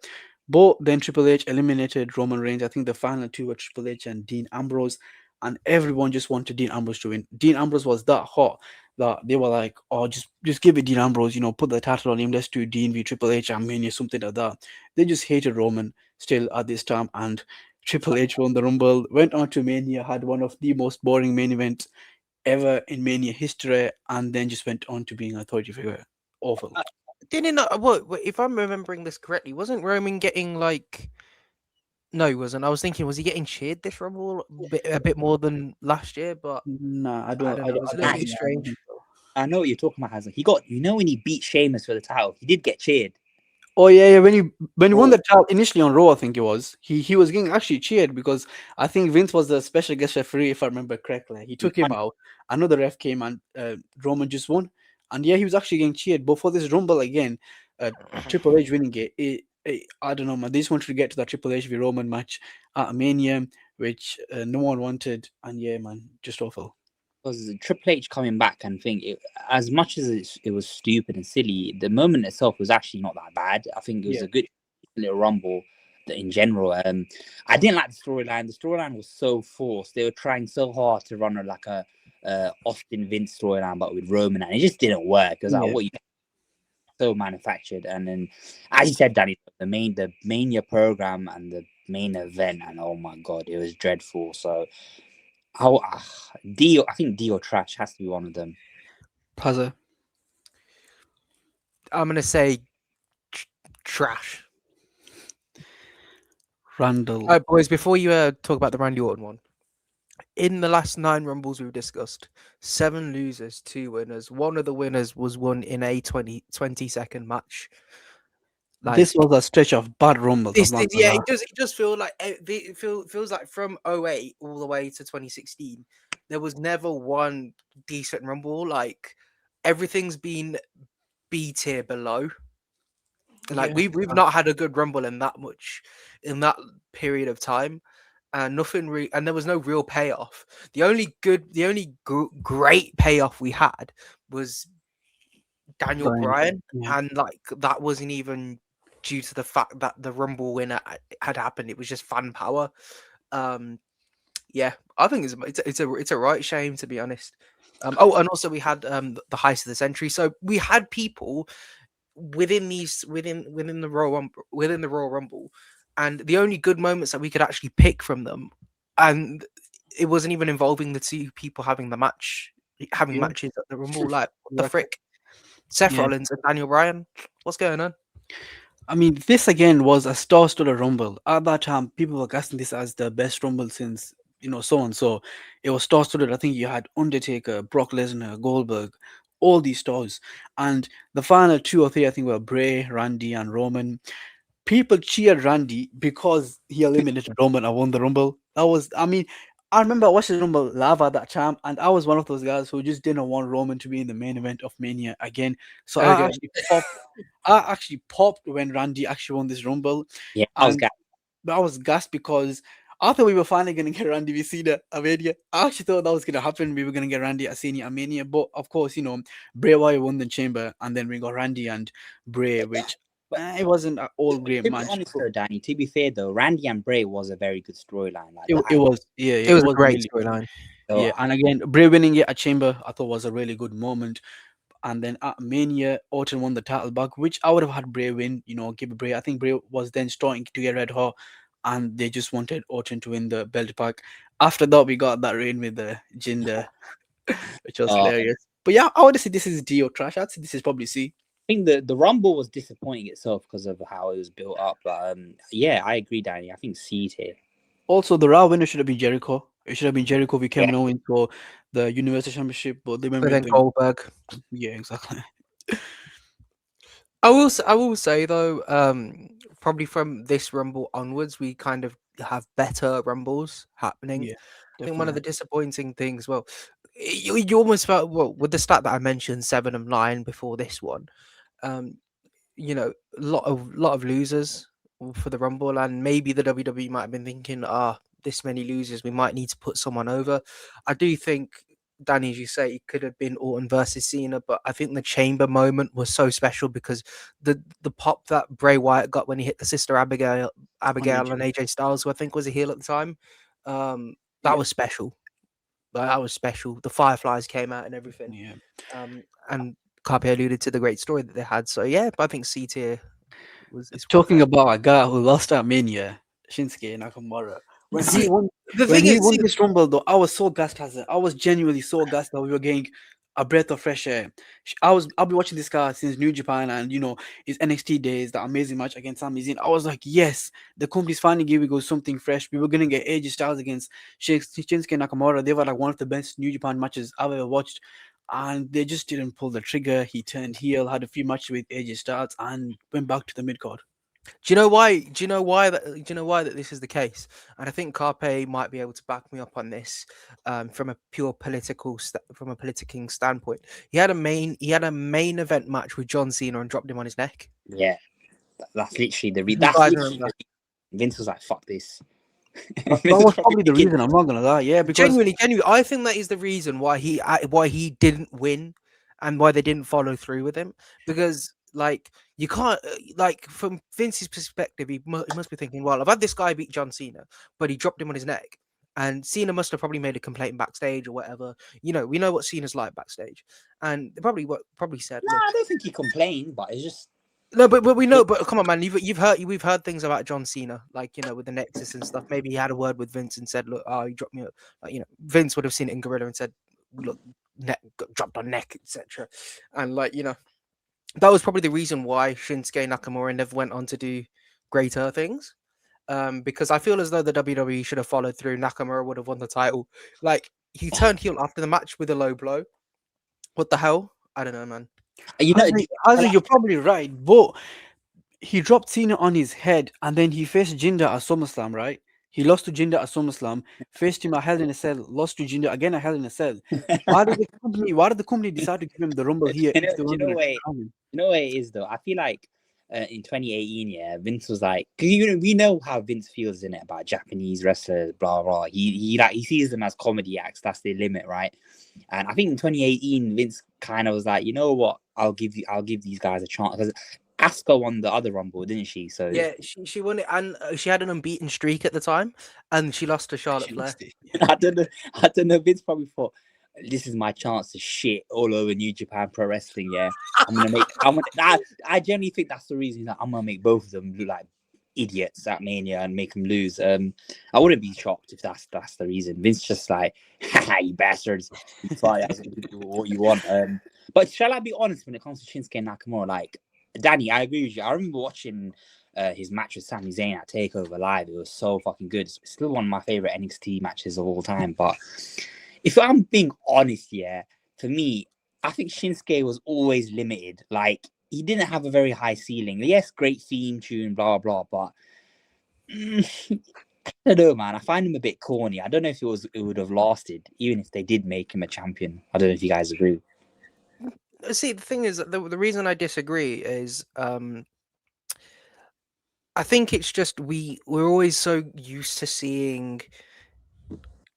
But then Triple H eliminated Roman Reigns. I think the final two were Triple H and Dean Ambrose, and everyone just wanted Dean Ambrose to win. Dean Ambrose was that hot that they were like, "Oh, just give it Dean Ambrose. Put the title on him. Let's do Dean v Triple H and Mania, something like that." They just hated Roman still at this time, and Triple H won the Rumble, went on to Mania, had one of the most boring main events ever in Mania history, and then just went on to being an authority figure. Awful. Didn't what if I'm remembering this correctly? Wasn't Roman getting like? No, he wasn't. I was thinking, was he getting cheered this rumble a bit more than last year? But Nah, I I don't. don't I know. It don't. was I a don't little Nah, bit think. I don't strange. think so. I know what you're talking about, Hazza. He got, when he beat Sheamus for the title, he did get cheered. Oh yeah. When he won the Bro, title initially on Raw, I think it was he was getting actually cheered because I think Vince was the special guest referee, if I remember correctly. He took him out. Another ref came and Roman just won, and yeah, he was actually getting cheered. But for this Rumble again, Triple H winning it, I don't know, man. They just wanted to get to that Triple H v Roman match at Mania, which no one wanted, and yeah, man, just awful. because Triple H coming back and as much as it was stupid and silly, the moment itself was actually not that bad. I think it was Yeah. a good little rumble in general. I didn't like the storyline. The storyline was so forced. They were trying so hard to run like a Austin Vince storyline, but with Roman, and it just didn't work. It was like, Yeah. what you so manufactured. And then, as you said, Danny, the Mania program and the main event, and oh my god, it was dreadful. So, how Dio? I think Dio trash has to be one of them. Hazza, I'm gonna say trash. Randall. All right, boys. Before you talk about the Randy Orton one, in the last 9 rumbles we've discussed, 7 losers, 2 winners. One of the winners was won in a 20-second match. Like This was a stretch of bad rumbles. I'm not gonna yeah, lie. it does feel like feels like from '08 all the way to 2016, there was never one decent rumble. Like everything's been B tier below. Like Yeah. we've not had a good rumble in that period of time, and and there was no real payoff. The only great payoff we had was Daniel Brian. Bryan, Yeah. and like that wasn't even. due to the fact that the Rumble winner had happened. It was just fan power. Yeah, I think it's a right shame, to be honest. Oh, and also we had the heist of the century. So we had people within the Royal Rumble, and the only good moments that we could actually pick from them, and it wasn't even involving the two people having matches at the Rumble. Like, what the frick? Seth Yeah. Rollins and Daniel Bryan. What's going on? I mean, this again was a star-studded Rumble. At that time, people were casting this as the best Rumble since, so and so. It was star-studded. I think you had Undertaker, Brock Lesnar, Goldberg, all these stars. And the final 2 or 3, I think, were Bray, Randy, and Roman. People cheered Randy because he eliminated Roman and won the Rumble. I remember watching the Rumble live at that time, and I was one of those guys who just didn't want Roman to be in the main event of Mania again. So Okay. I actually popped when Randy actually won this Rumble. Yeah, And I was gassed because I thought we were finally going to get Randy Vicina at Mania. I actually thought that was going to happen. We were going to get Randy at Mania. But of course, Bray Wyatt won the Chamber, and then we got Randy and Bray, which it wasn't an all great to match. be honest though, Danny, to be fair though, Randy and Bray was a very good storyline. Like It was, yeah, It was a great really storyline. yeah. And again, Bray winning it at Chamber, I thought was a really good moment. And then at Mania, Orton won the title back, which I would have had Bray win, give Bray. I think Bray was then starting to get red hot, and they just wanted Orton to win the belt back. After that, we got that reign with the Jinder, which was hilarious. But yeah, I would say this is D or trash. I'd say this is probably C. I think the Rumble was disappointing itself because of how it was built up. But yeah, I agree, Danny. I think C tier. Also, the Raw winner should have been Jericho. It should have been Jericho v Kevin Owens for the Universal Championship, but they went But with then Goldberg. Yeah, exactly. I will say though, probably from this Rumble onwards, we kind of have better Rumbles happening. Yeah, I think one of the disappointing things, well, you almost felt, well, with the stat that I mentioned, 7 of 9 before this one, a lot of losers for the Rumble, and maybe the WWE might have been thinking, this many losers, we might need to put someone over. I do think, Danny, as you say, it could have been Orton versus Cena, but I think the Chamber moment was so special because the pop that Bray Wyatt got when he hit the sister Abigail and AJ Styles, who I think was a heel at the time, that was special. That was special. The Fireflies came out and everything. Yeah. And Carpe alluded to the great story that they had. So yeah, but I think C tier is talking about a guy who lost at Mania, Shinsuke Nakamura. When he won this Rumble, though, I was so gassed. I was genuinely so gassed that we were getting a breath of fresh air. I've been watching this guy since New Japan, and his NXT days, the amazing match against Sami Zayn. I was like, yes, the company's finally giving us something fresh. We were gonna get AJ Styles against Shinsuke Nakamura. They were like one of the best New Japan matches I've ever watched, and they just didn't pull the trigger. He turned heel, had a few matches with AJ Styles, and went back to the mid card. Do you know why? Do you know why that this is the case? And I think Carpe might be able to back me up on this. From a pure politicking standpoint, he had a main event match with John Cena and dropped him on his neck. Yeah, that's literally the Vince was like, "Fuck this." That was probably the reason. I'm not gonna lie. Yeah, because genuinely, I think that is the reason why he didn't win, and why they didn't follow through with him. Because you can't, from Vince's perspective, he must be thinking, well, I've had this guy beat John Cena, but he dropped him on his neck, and Cena must have probably made a complaint backstage or whatever. We know what Cena's like backstage, and they probably said, "No, I don't think he complained, but it's just." No, but we know. But come on, man, we've heard things about John Cena, with the Nexus and stuff. Maybe he had a word with Vince and said, "Look, he dropped me." Vince would have seen it in Gorilla and said, "Look, dropped on neck, etc." And that was probably the reason why Shinsuke Nakamura never went on to do greater things. Because I feel as though the WWE should have followed through. Nakamura would have won the title. He turned heel after the match with a low blow. What the hell? I don't know, man. You're probably right, but he dropped Cena on his head, and then he faced Jinder at SummerSlam, right? He lost to Jinder at SummerSlam, faced him at Hell in a Cell, lost to Jinder again at Hell in a Cell. Why did the company decide to give him the Rumble here? You know what it is though? I feel like in 2018, yeah, Vince was like, because we know how Vince feels in it about Japanese wrestlers, blah blah. He sees them as comedy acts. That's their limit, right? And I think in 2018, Vince kind of was like, you know what? I'll give these guys a chance, because Asuka won the other Rumble, didn't she? So Yeah, she won it, and she had an unbeaten streak at the time, and she lost to Charlotte She Flair. lost it. I don't know. I don't know. Vince probably thought this is my chance to shit all over New Japan Pro Wrestling. Yeah, I'm gonna make. I'm gonna. I genuinely think that's the reason that I'm gonna make both of them look like idiots at Mania and make them lose. I wouldn't be shocked if that's the reason. Vince just like, haha, you bastards, you try as you do what you want. But shall I be honest when it comes to Shinsuke Nakamura? Like, Danny, I agree with you. I remember watching his match with Sami Zayn at Takeover Live. It was so fucking good. It's still one of my favorite NXT matches of all time. But if I'm being honest, yeah, for me, I think Shinsuke was always limited. Like, he didn't have a very high ceiling. Yes, great theme tune, blah blah, but I don't know, man. I find him a bit corny. I don't know if it would have lasted, even if they did make him a champion. I don't know if you guys agree. See, the thing is, the reason I disagree is, I think it's just we're always so used to seeing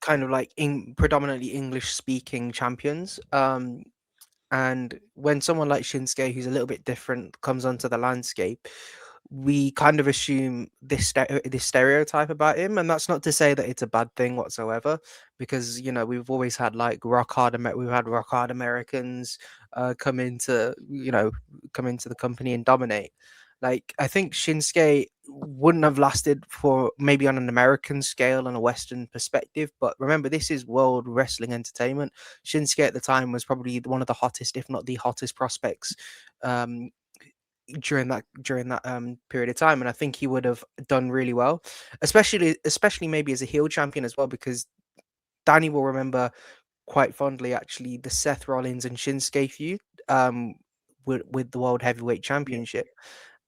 kind of like predominantly English speaking champions. And when someone like Shinsuke, who's a little bit different, comes onto the landscape, we kind of assume this stereotype about him, and that's not to say that it's a bad thing whatsoever, because we've always had like we've had rock hard Americans come into the company and dominate. Like, I think Shinsuke wouldn't have lasted for maybe on an American scale and a Western perspective, but remember, this is World Wrestling Entertainment. Shinsuke at the time was probably one of the hottest, if not the hottest prospects, um, during that period of time, and I think he would have done really well, especially maybe as a heel champion as well, because Danny will remember quite fondly actually the Seth Rollins and Shinsuke feud, with the World Heavyweight Championship,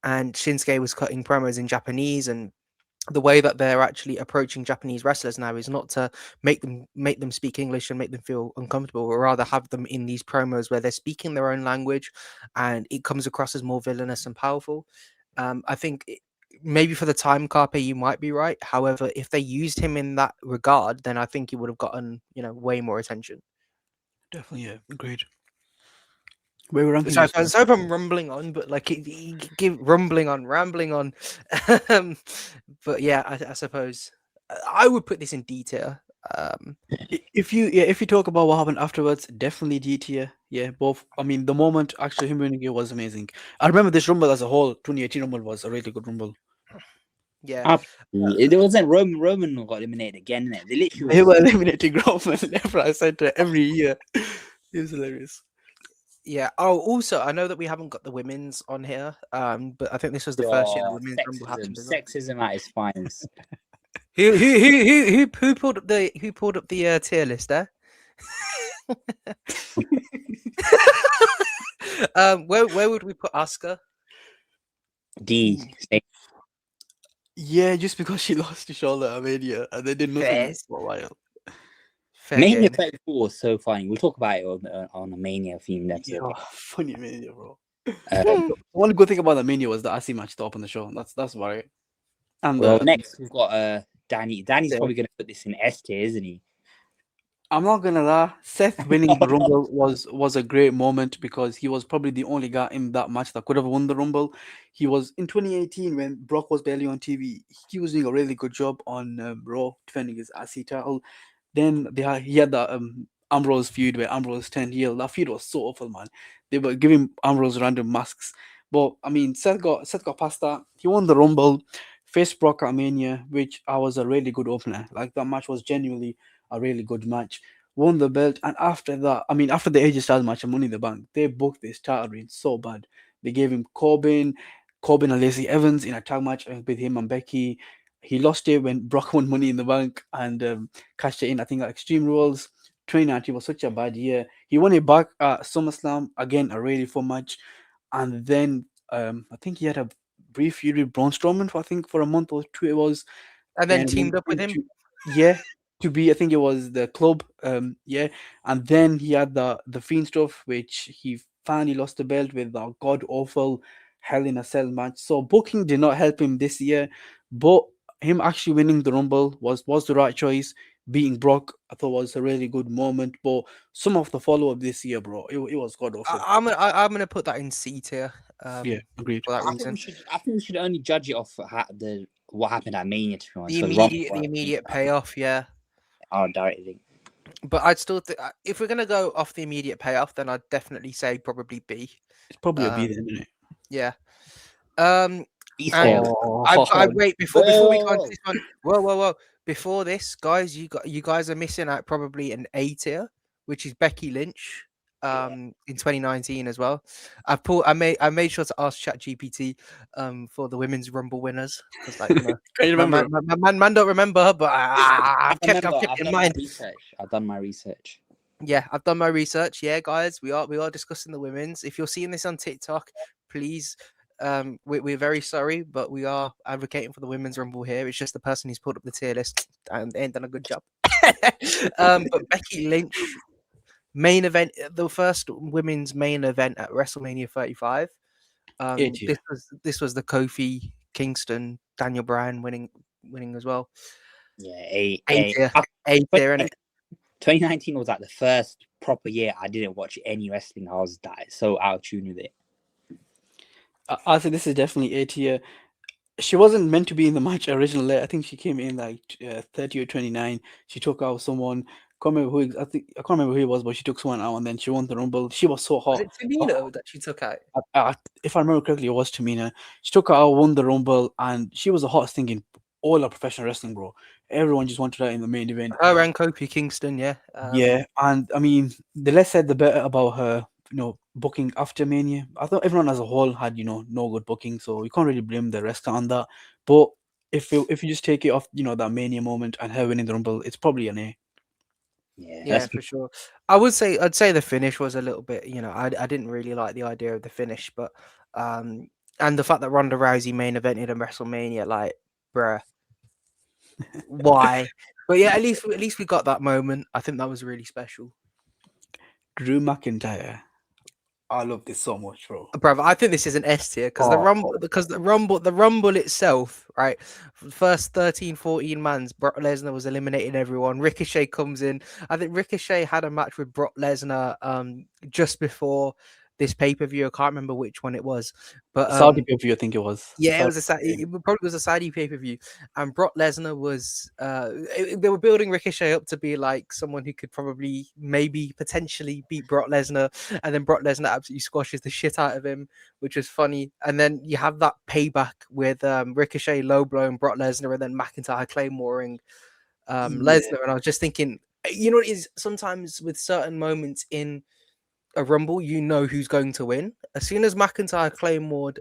and Shinsuke was cutting promos in Japanese, and the way that they're actually approaching Japanese wrestlers now is not to make them speak English and make them feel uncomfortable, or rather have them in these promos where they're speaking their own language, and it comes across as more villainous and powerful. I think maybe for the time, Carpe, you might be right. However, if they used him in that regard, then I think he would have gotten way more attention. Definitely, yeah, agreed. Where we're ranking So, this one. so if I'm rumbling on, but like give rumbling on, rambling on. um, but yeah, I suppose I would put this in detail. If you talk about what happened afterwards, definitely D tier. Yeah, both. I mean, the moment actually him winning it was amazing. I remember this Rumble as a whole. 2018 Rumble was a really good Rumble. Yeah, Absolutely. It wasn't Roman got eliminated again, innit? They literally They was were just eliminating Roman left, right, center every year. It was hilarious. yeah. Oh, also, I know that we haven't got the women's on here, but I think this was the first year the oh, women's rumble sexism, happened as well. sexism at its finest. Who pulled up the tier list there? Where would we put Asuka? D. Yeah, just because she lost to Charlotte at Mania and they did nothing Fair, for a while. fair Mania game. 34 was so funny. We'll talk about it on a Mania themed Yeah, episode. funny Mania, bro. Um, One good thing about the Mania was the IC match to open the show. That's about it. And well, next we've got Danny. Danny's Yeah. probably going to put this in S tier, isn't he? I'm not gonna lie, Seth winning the Rumble was a great moment because he was probably the only guy in that match that could have won the Rumble. He was in 2018 when Brock was barely on TV. He was doing a really good job on Raw defending his IC title. Then he had that Ambrose feud where Ambrose turned heel. That feud was so awful, man. They were giving Ambrose random masks, but I mean, Seth got past that. He won the Rumble, faced Brock at Mania, which I was a really good opener. Like that match was genuinely a really good match. Won the belt, and after that, I mean, after the AJ Styles match and Money in the Bank, they booked this title reign so bad. They gave him Corbin and Lacey Evans in a tag match with him and Becky. He lost it when Brock won Money in the Bank and cashed it in. I think at Extreme Rules. 2019 was such a bad year. He won it back at SummerSlam again, a really fun match, and then I think he had a brief feud with Braun Strowman for I think for a month or two. It was And then then teamed up with went him. yeah, to be I think it was the club, yeah, and then he had the Fiend stuff, which he finally lost the belt with the god awful Hell in a Cell match. So booking did not help him this year, but him actually winning the Rumble was the right choice. Beating Brock, I thought was a really good moment, but some of the follow up this year, bro, it was god awful. I'm gonna put that in C tier. Yeah, agreed. for that I think reason. we should only judge it off what happened at Mania. To be honest, The 'cause immediate payoff, yeah. are directly. But I'd still if we're gonna go off the immediate payoff, then I'd definitely say probably B. It's probably a B Um, then, isn't it? yeah. And Scale. I wait before we go on to Whoa. this one. Whoa! Before this, guys, you guys are missing out probably an A tier, which is Becky Lynch. In 2019 as well. I made sure to ask ChatGPT for the women's Rumble winners because, like, you know, Can you remember? my man don't remember her, but I've kept I've in done mind. my research. I've done my research. Yeah, I've done my research. Yeah, guys, we are discussing the women's. If you're seeing this on TikTok, please, we're very sorry, but we are advocating for the women's Rumble here. It's just the person who's put up the tier list and they ain't done a good job. But Becky Lynch, main event, the first women's main event at WrestleMania 35. A tier. This was the Kofi Kingston Daniel Bryan winning as well. Yeah, A tier, innit? 2019 was like the first proper year I didn't watch any wrestling. I was so out of tune with it. I think this is definitely A tier. She wasn't meant to be in the match originally. I think she came in like 30 or 29. She took out someone. Can't remember who. I can't remember who it was, but she took someone out and then she won the Rumble. She was so hot. Was it Tamina that she took out? If I remember correctly, it was Tamina. She took her out, won the Rumble, and she was the hottest thing in all of professional wrestling, bro. Everyone just wanted her in the main event. Her and Kofi Kingston, yeah. Yeah, and I mean, the less said, the better about her, booking after Mania. I thought everyone as a whole had, no good booking, so you can't really blame the rest on that. But if you just take it off, that Mania moment and her winning the Rumble, it's probably an A. Yeah, for sure. I'd say the finish was a little bit, I didn't really like the idea of the finish, but and the fact that Ronda Rousey main evented in WrestleMania, like, bruh, why? But yeah, at least we got that moment. I think that was really special. Drew McIntyre. I love this so much, bro. Brother, I think this is an S tier because the Rumble itself, right? First 13, 14 mans, Brock Lesnar was eliminating everyone. Ricochet comes in. I think Ricochet had a match with Brock Lesnar just before this pay-per-view. I can't remember which one it was, but Saudi pay-per-view, I think it was. yeah, it probably was a Saudi pay-per-view, and Brock Lesnar was. They were building Ricochet up to be like someone who could probably, maybe, potentially beat Brock Lesnar, and then Brock Lesnar absolutely squashes the shit out of him, which was funny. And then you have that payback with Ricochet low blowing Brock Lesnar, and then McIntyre claymoring Lesnar. And I was just thinking, it is sometimes with certain moments in a Rumble, who's going to win. As soon as McIntyre claymored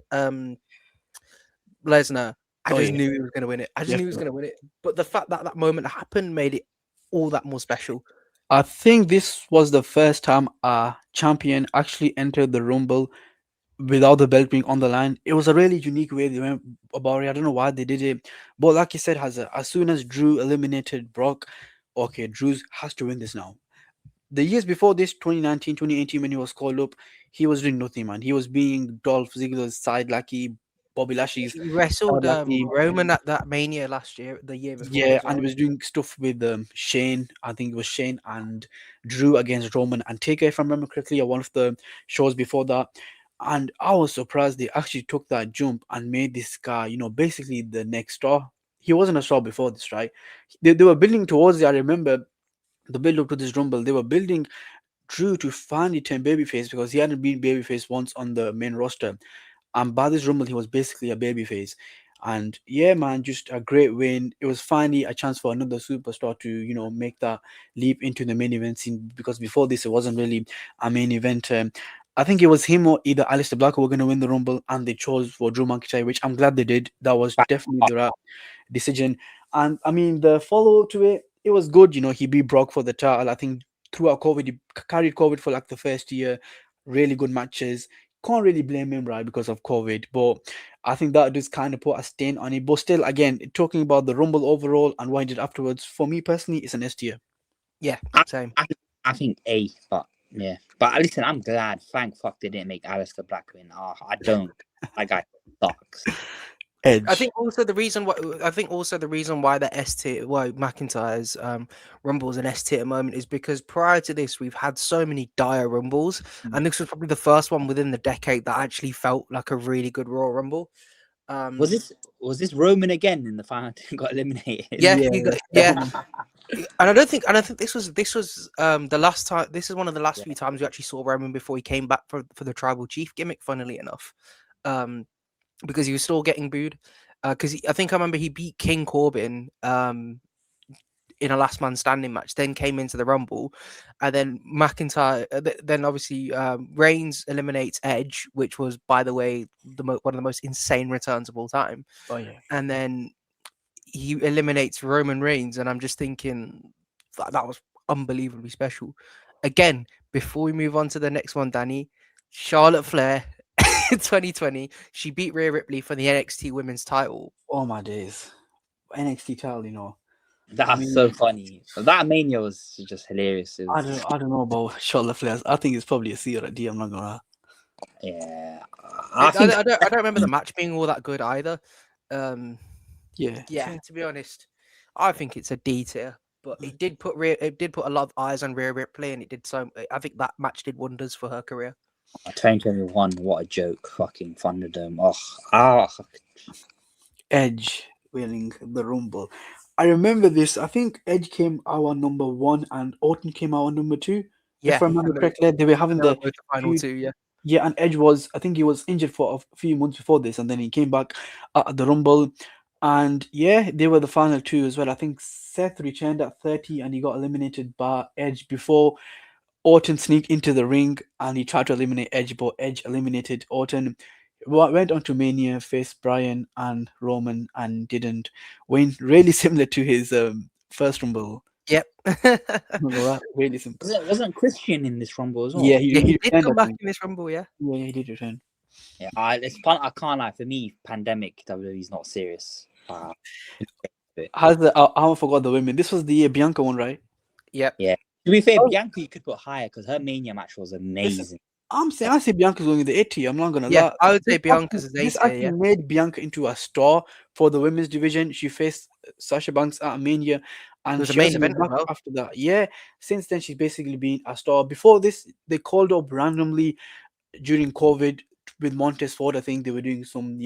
Lesnar, I just knew he was going to win it. I just knew he was going to win it. But the fact that that moment happened made it all that more special. I think this was the first time a champion actually entered the Rumble without the belt being on the line. It was a really unique way they went about it. I don't know why they did it. But like you said, Hazza, as soon as Drew eliminated Brock, okay, Drew has to win this now. The years before this, 2019, 2018, when he was called up, he was doing nothing, man. He was being Dolph Ziggler's side lackey, Bobby Lashley's He wrestled side lackey. Roman at that Mania the year before. Yeah, and he was doing stuff with Shane. I think it was Shane and Drew against Roman and Taker, if I remember correctly, or one of the shows before that. And I was surprised they actually took that jump and made this guy, basically the next star. He wasn't a star before this, right? They were building towards it. I remember the build up to this Rumble. They were building Drew to finally turn babyface because he hadn't been babyface once on the main roster. And by this Rumble, he was basically a babyface. And yeah, man, just a great win. It was finally a chance for another superstar to, make that leap into the main event scene because before this, it wasn't really a main event. I think it was him or either Aleister Black who were going to win the Rumble, and they chose for Drew McIntyre, which I'm glad they did. That was definitely the right decision. And I mean, the follow to it, it was good. He beat Brock for the title. I think throughout COVID, he carried COVID for like the first year. Really good matches. Can't really blame him, right, because of COVID. But I think that just kind of put a stain on it. But still, again, talking about the Rumble overall and what he did afterwards, for me personally, it's an S tier. Yeah, same. I think A, but yeah. But listen, I'm glad. Thank fuck they didn't make Aleister Black win. I don't. That guy sucks. Edge. I think also the reason why the S tier, why McIntyre's Rumble is an S tier moment is because prior to this we've had so many dire Rumbles, and this was probably the first one within the decade that actually felt like a really good Royal Rumble. Was this Roman again in the final got eliminated? Yeah, Yeah, yeah. Roman. And I think this was the last time. This is one of the last Yeah. few times we actually saw Roman before he came back for the tribal chief gimmick. Funnily enough, because he was still getting booed. Because I think I remember he beat King Corbin in a last man standing match, then came into the Rumble, and then McIntyre. Then obviously Reigns eliminates Edge, which was, by the way, one of the most insane returns of all time. Oh yeah. And then he eliminates Roman Reigns, and I'm just thinking that was unbelievably special. Again, before we move on to the next one, Danny, Charlotte Flair, 2020, she beat Rhea Ripley for the NXT Women's title. Oh my days. NXT title, you know. That's so funny. That Mania was just hilarious. It was, I don't know about Charlotte Flair. I think it's probably a C or a D. I'm not gonna. yeah, I, I think I don't remember the match being all that good either. Yeah. Yeah, to be honest, I think it's a D tier. But it did put a lot of eyes on Rhea Ripley, and it did so. I think that match did wonders for her career. 2021. What a joke! Fucking Thunderdome. Oh, Edge winning the Rumble. I remember this. I think Edge came our number 1 and Orton came our number 2. Yeah, If I remember and correctly, they were having they were the both the final feud. two. Yeah. Yeah, and Edge was, I think he was injured for a few months before this, and then he came back at the Rumble. And yeah, they were the final two as well. I think Seth returned at 30 and he got eliminated by Edge before Orton sneaked into the ring and he tried to eliminate Edge, but Edge eliminated Orton. Went on to Mania, faced Bryan and Roman and didn't win. Really similar to his first Rumble. Yep. Remember that? Really simple. wasn't Christian in this Rumble as well? Yeah, Yeah, he did returned, come I back think. in this Rumble. Yeah. Yeah, he did return. Yeah, it's fun. I can't lie. For me, pandemic WWE's not serious. Hazza, I haven't forgot the women. This was the Bianca one, right? Yep. Yeah. To be fair, Oh. Bianca you could put higher because her Mania match was amazing. I say Bianca's going in the 80. I'm not gonna Yeah, lie. I would say This Bianca's actually- is This 80, actually yeah. made Bianca into a star for the women's division. She faced Sasha Banks at Mania, and was a she main hasn't been event as back well. after that. Yeah, since then she's basically been a star. Before this, they called up randomly during COVID with Montez Ford. I think they were doing some,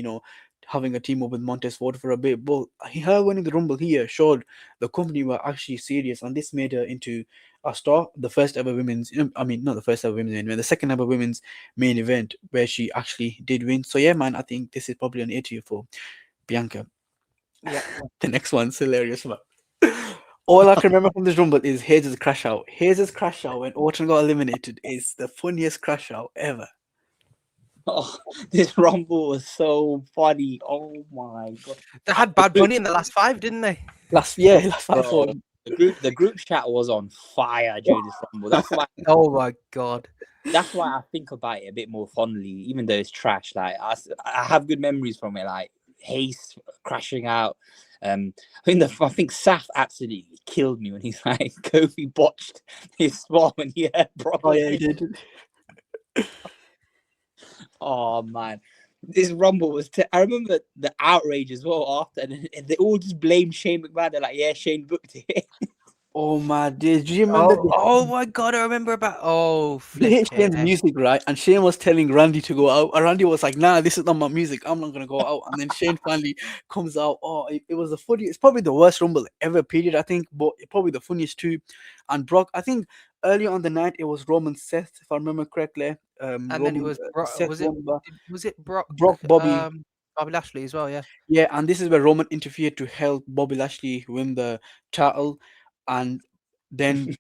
having a team up with Montez Ford for a bit. But her winning the Rumble here showed the company were actually serious, and this made her into a star. The first ever women's, not the first ever women's main event, the second ever women's main event where she actually did win. So yeah, man, I think this is probably an A tier for Bianca. Yeah. The next one's hilarious, man. All I can remember from this Rumble is Haz's crash out. Haz's crash out when Orton got eliminated is the funniest crash out ever. Oh, this Rumble was so funny. Oh my god. They had Bad Bunny in the last 5, didn't they? Last five Bro, for the group chat was on fire during this Rumble. Oh my god. That's why I think about it a bit more fondly, even though it's trash. Like I have good memories from it, like Hayes crashing out. I think Saf absolutely killed me when he's like Kofi botched his spot when he had Brock. Oh yeah, he did. Oh man, this Rumble was. I remember the outrage as well after, and they all just blamed Shane McMahon. They're like, "Yeah, Shane booked it." Oh my days! Do you remember? Oh my god, I remember about They hit flip Shane's music, right? And Shane was telling Randy to go out. And Randy was like, "Nah, this is not my music. I'm not gonna go out." And then Shane finally comes out. Oh, it was the funny. It's probably the worst Rumble ever. Period. I think, but probably the funniest too. And Brock, I think earlier on the night it was Roman Seth, if I remember correctly. And Roman, then it was Seth was it Brock Bobby. Bobby Lashley as well, yeah. Yeah, and this is where Roman interfered to help Bobby Lashley win the title, and then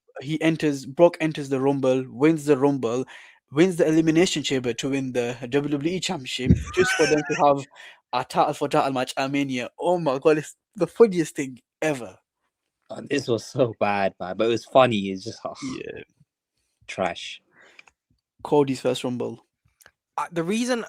Brock enters the Rumble, wins the Rumble, wins the Elimination Chamber to win the WWE Championship, just for them to have a title for title match at Mania. Oh my god, it's the funniest thing ever. This was so bad, man, but it was funny. It's just Yeah, trash. Cody's first Rumble. The reason,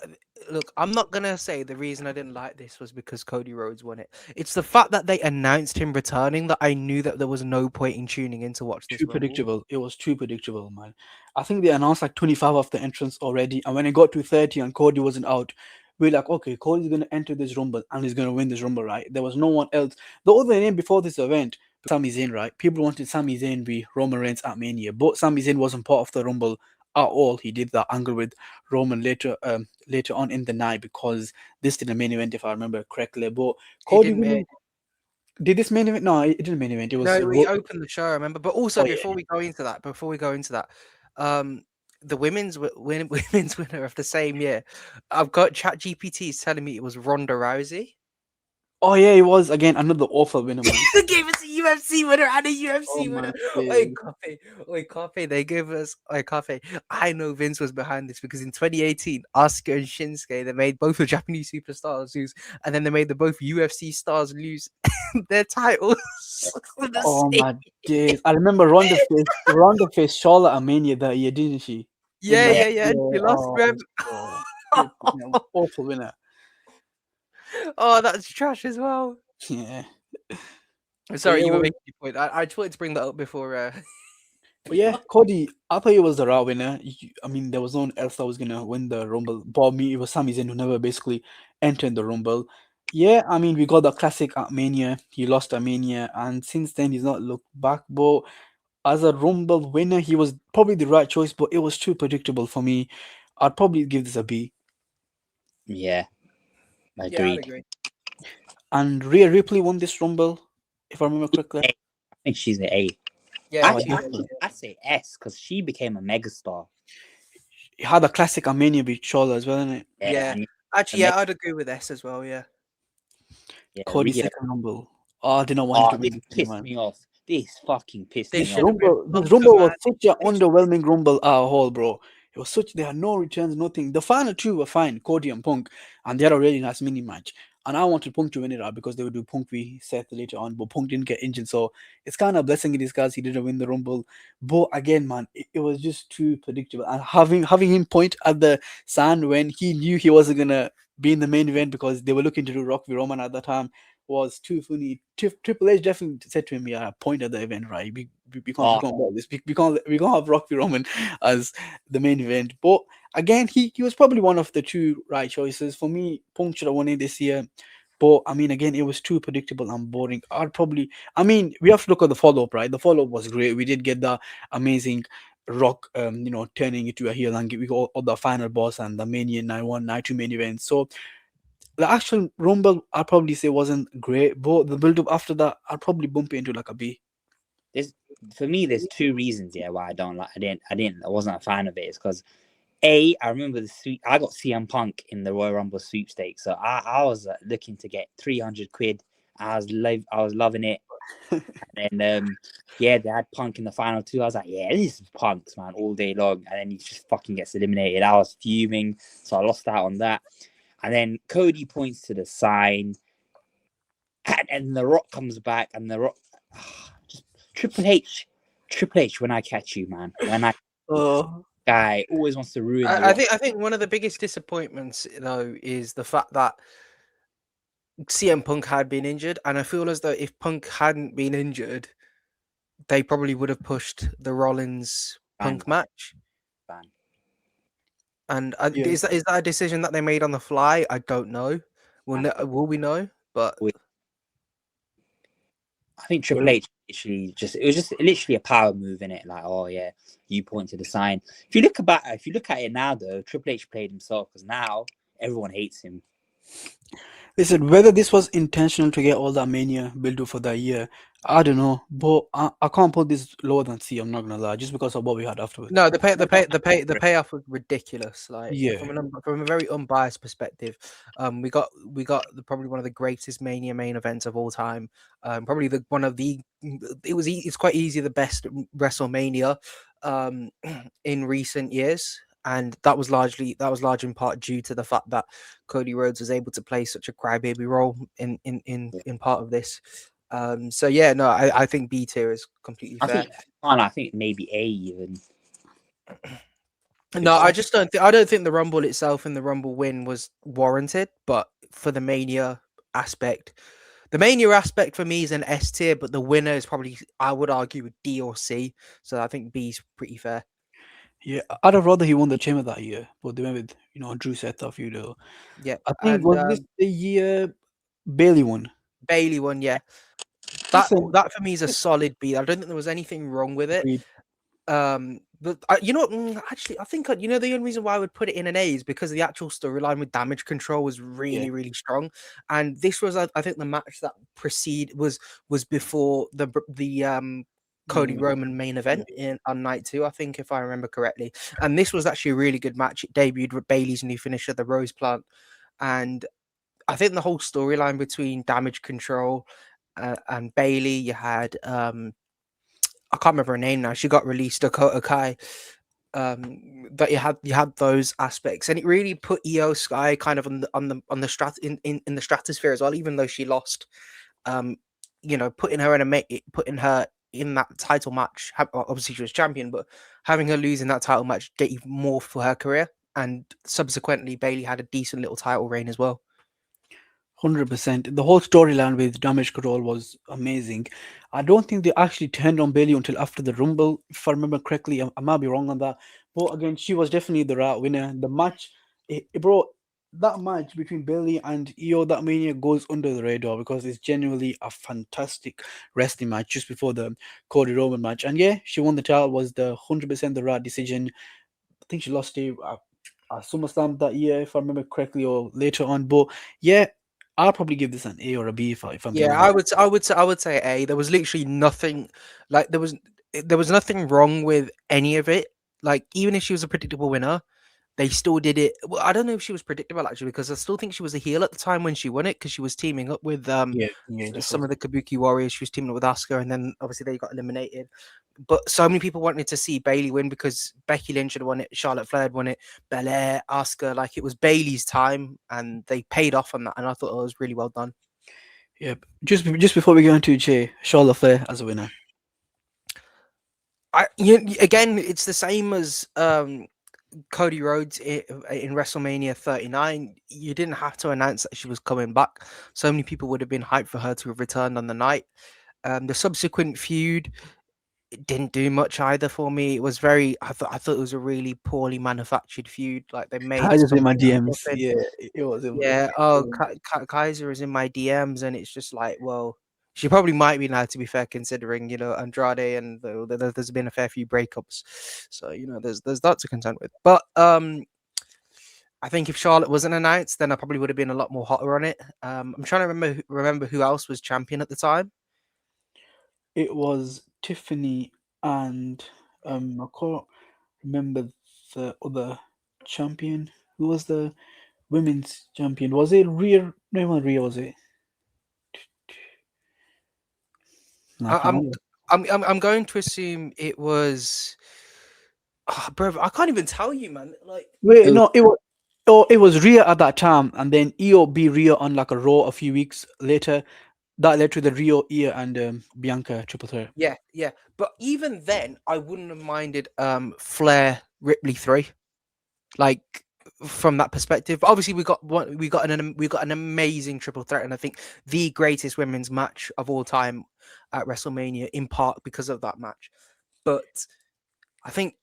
look, I'm not gonna say the reason I didn't like this was because Cody Rhodes won it. It's the fact that they announced him returning that I knew that there was no point in tuning in to watch this. Too predictable. It was too predictable, man. I think they announced like 25 of the entrants already, and when it got to 30 and Cody wasn't out, we're like, okay, Cody's gonna enter this Rumble and he's gonna win this Rumble, right? There was no one else. The other name before this event, Sami Zayn, right? People wanted Sami Zayn be Roman Reigns at Mania, but Sami Zayn wasn't part of the Rumble at all. He did that angle with Roman later on in the night because this did a main event, if I remember correctly. But He Cody didn't. winning, did this main event? No, it didn't main event. It was No, we opened the show, I remember. But also, oh yeah. before we go into that, the women's winner of the same year, I've got ChatGPT telling me it was Ronda Rousey. Oh yeah, it was again another awful winner, man. They gave us a UFC winner and a UFC Oh my winner. days. Oi, Carpe, they gave us Carpe. I know Vince was behind this because in 2018, Asuka and Shinsuke, they made both the Japanese superstars lose, and then they made the both UFC stars lose their titles. for the Oh same- my days. I remember Ronda faced Charlotte at Mania that year, didn't she? Yeah, In yeah, the- yeah. You lost, oh, man. awful winner. Oh, that's trash as well. Yeah. Sorry, yeah, you were well- making your point. I just wanted to bring that up before. But yeah, Cody, I thought he was the raw winner. I mean, there was no one else that was gonna win the Rumble. But me, it was Sami Zayn who never basically entered the Rumble. Yeah, I mean, we got the classic at Mania. He lost at Mania, and since then he's not looked back. But as a Rumble winner, he was probably the right choice. But it was too predictable for me. I'd probably give this a B. Yeah, Yeah, I'd agreed. agree. And Rhea Ripley won this Rumble, if I remember correctly. I think she's an A. Yeah, Actually, I say S because she became a megastar. He had a classic at Mania with Charlotte as well, isn't it? Yeah. and actually, yeah, I'd agree with S as well. Yeah. yeah, Cody's Rhea- second Rumble. Oh, I did not want him to this win this, pissed man. me off. This fucking pissed They me This should off. have been Rumble, Punk this Rumble was man. such an underwhelming Rumble at whole, bro. It was such, they had no returns, nothing. The final two were fine, Cody and Punk, and they had a really nice mini match. And I wanted Punk to win it out because they would do Punk v Seth later on, but Punk didn't get injured. So it's kind of a blessing in disguise he didn't win the Rumble. But again, man, it was just too predictable. And having him point at the sand when he knew he wasn't gonna be in the main event because they were looking to do Rock v Roman at that time was too funny. Triple H definitely said to him, "Yeah, point at the event, right? We can't do this. We can't have Rock v Roman as the main event." But again, he was probably one of the two right choices for me. Punk should have won it this year, but I mean, again, it was too predictable and boring. I mean, we have to look at the follow up, right? The follow up was great. We did get the amazing Rock, turning into a heel, and we got all the final boss and the Mania Night 1, Night 2 main event. So the actual Rumble, I'd probably say wasn't great, but the build up after that, I'd probably bump it into like a B. For me, there's two reasons, why I don't like. I wasn't a fan of it. It's because I remember I got CM Punk in the Royal Rumble sweepstakes, so I was looking to get 300 quid. I was loving it, and then they had Punk in the final two. I was like, yeah, this is Punk's, man, all day long, and then he just fucking gets eliminated. I was fuming, so I lost out on that. And then Cody points to the sign, and The Rock comes back, and The Rock, just Triple H, when I catch you, man, guy always wants to ruin. I think one of the biggest disappointments though is the fact that CM Punk had been injured, and I feel as though if Punk hadn't been injured, they probably would have pushed the Rollins Punk match. Ban. And is that a decision that they made on the fly? I don't know. Will we know? But I think Triple H literally it was literally a power move in it. Like, oh yeah, you point to the sign. If you look at it now, though, Triple H played himself because now everyone hates him. Listen, whether this was intentional to get all that Mania build up for that year, I don't know. But I can't put this lower than C. I'm not gonna lie, just because of what we had afterwards. no, the payoff was ridiculous. Like, Yeah. from a very unbiased perspective, we got probably one of the greatest Mania main events of all time. Probably it's quite easy the best WrestleMania in recent years. And that was large in part due to the fact that Cody Rhodes was able to play such a crybaby role in part of this. So yeah, no, I think B tier is completely fair. I think maybe A even. No, I just don't. I don't think the Rumble itself and the Rumble win was warranted. But for the Mania aspect for me is an S tier. But the winner is probably, I would argue, a D or C. So I think B is pretty fair. Yeah, I'd have rather he won the chamber that year, but they went with Drew Seth off feud. Yeah, I think and was this the year Bailey won. Bailey won. Yeah, Listen, that for me is a solid beat. I don't think there was anything wrong with it. agreed. But you know what? Actually, I think you know the only reason why I would put it in an A is because the actual storyline with Damage Control was Yeah. really, really strong, and this was, I think, the match that was before the Cody Main event. Roman main Yeah. event in on night two, I think, if I remember correctly. And this was actually a really good match. It debuted with Bailey's new finisher, the Rose Plant, and I think the whole storyline between Damage Control and Bailey, you had I can't remember her name now. She got released, Dakota Kai. That you had those aspects, and it really put Io Sky kind of on the in the stratosphere as well. Even though she lost, um, putting her putting her in that title match. Obviously, she was champion, but having her lose in that title match gave more for her career. And subsequently, Bailey had a decent little title reign as well. 100%. The whole storyline with Damage Control was amazing. I don't think they actually turned on Bailey until after the Rumble, if I remember correctly. I might be wrong on that. But again, she was definitely the right winner. The match, bro, that match between Bailey and Io, that Mania goes under the radar because it's genuinely a fantastic wrestling match just before the Cody Roman match. And yeah, she won the title, was the 100% the right decision. I think she lost it at SummerSlam that year, if I remember correctly, or later on. But yeah, I'll probably give this an A or a B if I'm being Yeah, honest. I would say A. There was literally nothing, like there was nothing wrong with any of it. Like even if she was a predictable winner, they still did it. Well, I don't know if she was predictable actually, because I still think she was a heel at the time when she won it, because she was teaming up with Yeah, yeah, just some was. of the Kabuki Warriors. She was teaming up with Asuka, and then obviously they got eliminated. But so many people wanted to see Bailey win because Becky Lynch had won it, Charlotte Flair had won it, Belair, Asuka. Like it was Bailey's time, and they paid off on that. And I thought it was really well done. Yep. Just before we go into Jay, Charlotte Flair as a winner. Again, it's the same as Cody Rhodes in WrestleMania 39. You didn't have to announce that she was coming back. So many people would have been hyped for her to have returned on the night. The subsequent feud, it didn't do much either for me. It was I thought it was a really poorly manufactured feud. Like they made I just in my something out of DMs. nothing. Yeah, it was. Yeah. Oh, Kaiser is in my DMs, and it's just like, well, she probably might be now. To be fair, considering Andrade and there's been a fair few breakups, so there's that to contend with. But I think if Charlotte wasn't announced, then I probably would have been a lot more hotter on it. I'm trying to remember who else was champion at the time. It was Tiffany and I can't remember the other champion. Who was the women's champion? Was it Rhea? No, it wasn't Rhea, was it? No, I I, can't I'm remember. I'm going to assume it was. Oh, bro, I can't even tell you, man. Like, Wait, no, it was. Oh, it was Rhea at that time, and then Io beat Rhea on like a Raw a few weeks later. That led to the Rio, Io, and Bianca triple threat. yeah. But even then, I wouldn't have minded Flair Ripley 3. Like from that perspective. But obviously, we got an amazing triple threat, and I think the greatest women's match of all time at WrestleMania, in part because of that match. But I think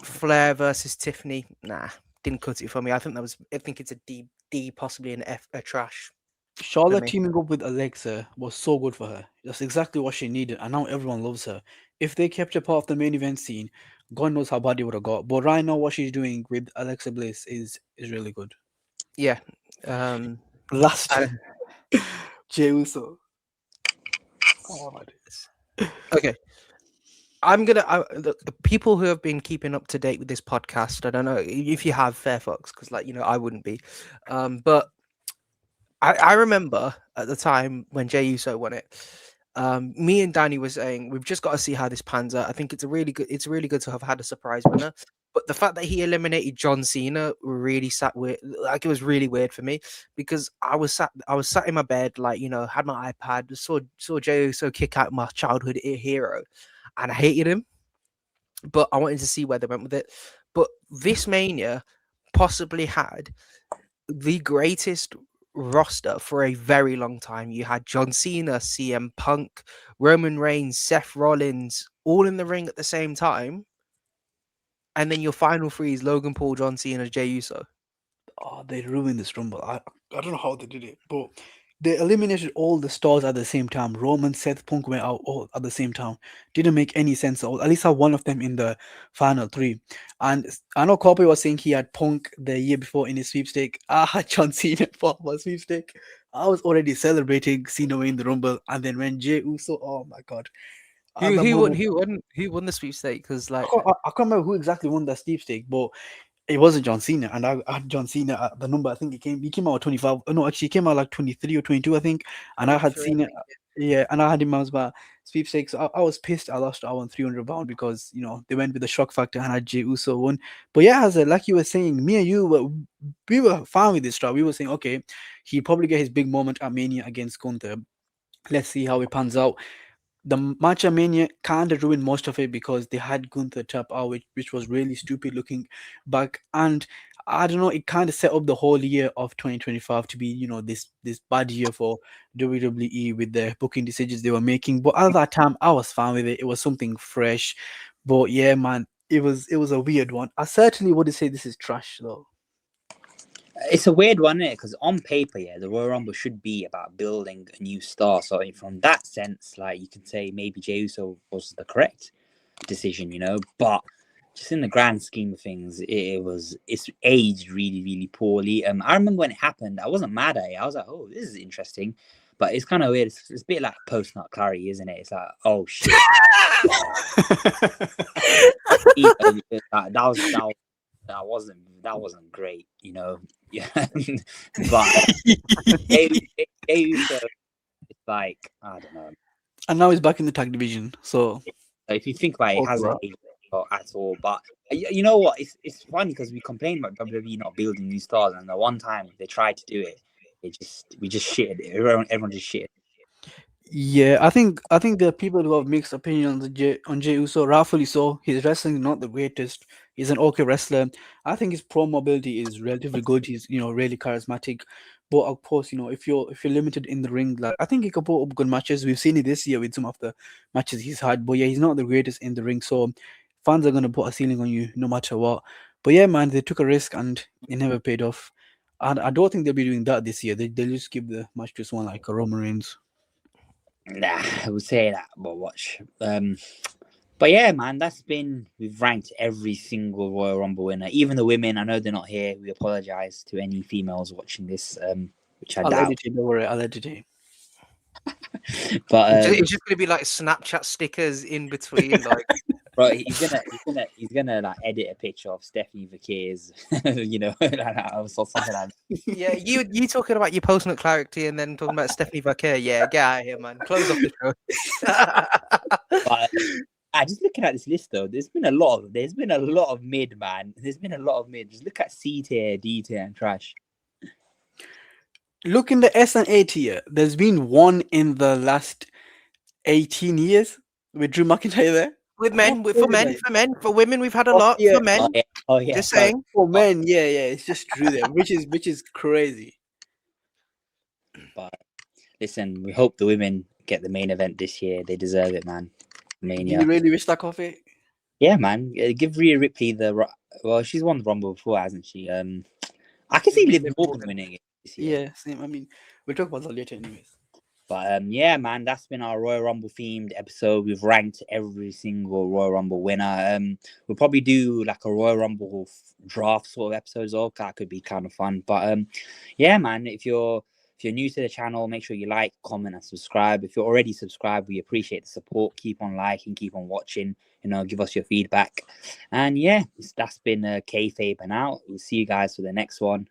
Flair versus Tiffany, nah, didn't cut it for me. I think it's a D, possibly an F, a trash for Charlotte me. teaming up with Alexa was so good for her. That's exactly what she needed, and now everyone loves her. If they kept her part of the main event scene, God knows how bad it would have got. But right now, what she's doing with Alexa Bliss is really good. Yeah. Last I- Jey Uso. Oh my days. okay. The people who have been keeping up to date with this podcast. I don't know if you have, fair fucks, because I wouldn't be. But I remember at the time when Jey Uso won it. Me and Danny were saying we've just got to see how this pans out. I think it's really good to have had a surprise winner. But the fact that he eliminated John Cena really sat weird. Like it was really weird for me because I was sat in my bed, like had my iPad, saw Jey Uso kick out my childhood hero, and I hated him. But I wanted to see where they went with it. But this Mania possibly had the greatest roster for a very long time. You had John Cena, CM Punk, Roman Reigns, Seth Rollins, all in the ring at the same time. and then your final three is Logan Paul, John Cena, Jey Uso. Oh, they ruined this Rumble. I don't know how they did it, but they eliminated all the stars at the same time. Roman, Seth, Punk went out all at the same time. Didn't make any sense at all. At least have one of them in the final three. And I know Carpe was saying he had Punk the year before in his sweepstake. I had John Cena for my sweepstake. I was already celebrating Cena winning the Rumble, and then when Jey Uso, oh my god, at Who that who won? moment, Who won the sweepstake? Because like I can't remember who exactly won that sweepstake, but it wasn't John Cena, and I had John Cena at the number. I think he came out 25. Oh, no, actually, he came out like 23 or 22, I think. And I had 23, I Cena, think. yeah, and I had him as my sweepstakes. I was pissed. I lost. I won 300 pounds because they went with the shock factor and had Jey Uso won. But yeah, as like you were saying, me and you we were fine with this draw. We were saying, okay, he probably get his big moment at Mania against Gunther. Let's see how it pans out. The Matcha Mania kind of ruined most of it because they had Gunther tap out, which was really stupid looking back. And I don't know, it kind of set up the whole year of 2025 to be, this bad year for WWE with the booking decisions they were making. But at that time, I was fine with it. It was something fresh. But yeah, man, it was a weird one. I certainly wouldn't say this is trash though. It's a weird one, isn't it? Because on paper, yeah, the Royal Rumble should be about building a new star. So from that sense, like you can say maybe Jey Uso was the correct decision, But just in the grand scheme of things, it's aged really, really poorly. I remember when it happened, I wasn't mad at it. I was like, oh, this is interesting. But it's kind of weird. It's a bit like post-nut Clary, isn't it? It's like, oh shit. That wasn't great, Yeah, but it's like I don't know. And now he's back in the tag division. So If you think about it, it hasn't aged at all. But you know what? It's funny because we complain about WWE not building new stars, and the one time they tried to do it, we just shitted it. Everyone just shitted. Yeah, I think there are people who have mixed opinions on Jey Uso. Rightfully so. His wrestling is not the greatest. He's an okay wrestler. I think his pro mobility is relatively good. He's really charismatic. But of course, if you're limited in the ring, like I think he could put up good matches. We've seen it this year with some of the matches he's had. But yeah, he's not the greatest in the ring. So fans are gonna put a ceiling on you no matter what. But yeah, man, they took a risk and it never paid off. And I don't think they'll be doing that this year. They'll just give the match to someone like a Roman Reigns. Nah, I would say that, but watch. But yeah, man, we've ranked every single Royal Rumble winner, even the women. I know they're not here. We apologize to any females watching this, which I I'll doubt. edit it. Don't worry, I'll edit it. But it's just gonna be like Snapchat stickers in between, like. bro, he's gonna like edit a picture of Stephanie Vakir's, or something like that. Yeah, you talking about your post-nut clarity and then talking about Stephanie Vakir. Yeah, get out of here, man. Close off the show. But just looking at this list though, there's been a lot of mid, man. There's been a lot of mid. Just look at C tier, D tier, and trash. Look in the S and A tier. There's been one in the last 18 years with Drew McIntyre there. With men, for women, we've had a lot. Yeah. For men, Oh yeah. just saying. For men, yeah, it's just Drew there, which is crazy. But listen, we hope the women get the main event this year. They deserve it, man. Mania. Do you really wish that coffee? Yeah, man. Give Rhea Ripley she's won the Rumble before, hasn't she? I can see Liv Morgan winning it this year. Yeah, same. I mean, we'll talk about that later, anyways. But yeah, man, that's been our Royal Rumble themed episode. We've ranked every single Royal Rumble winner. We'll probably do like a Royal Rumble draft sort of episode as well. That could be kind of fun. But yeah, man, if you're new to the channel, make sure you like, comment, and subscribe. If you're already subscribed, we appreciate the support. Keep on liking, keep on watching. Give us your feedback. And yeah, that's been Kayfabe and out. We'll see you guys for the next one.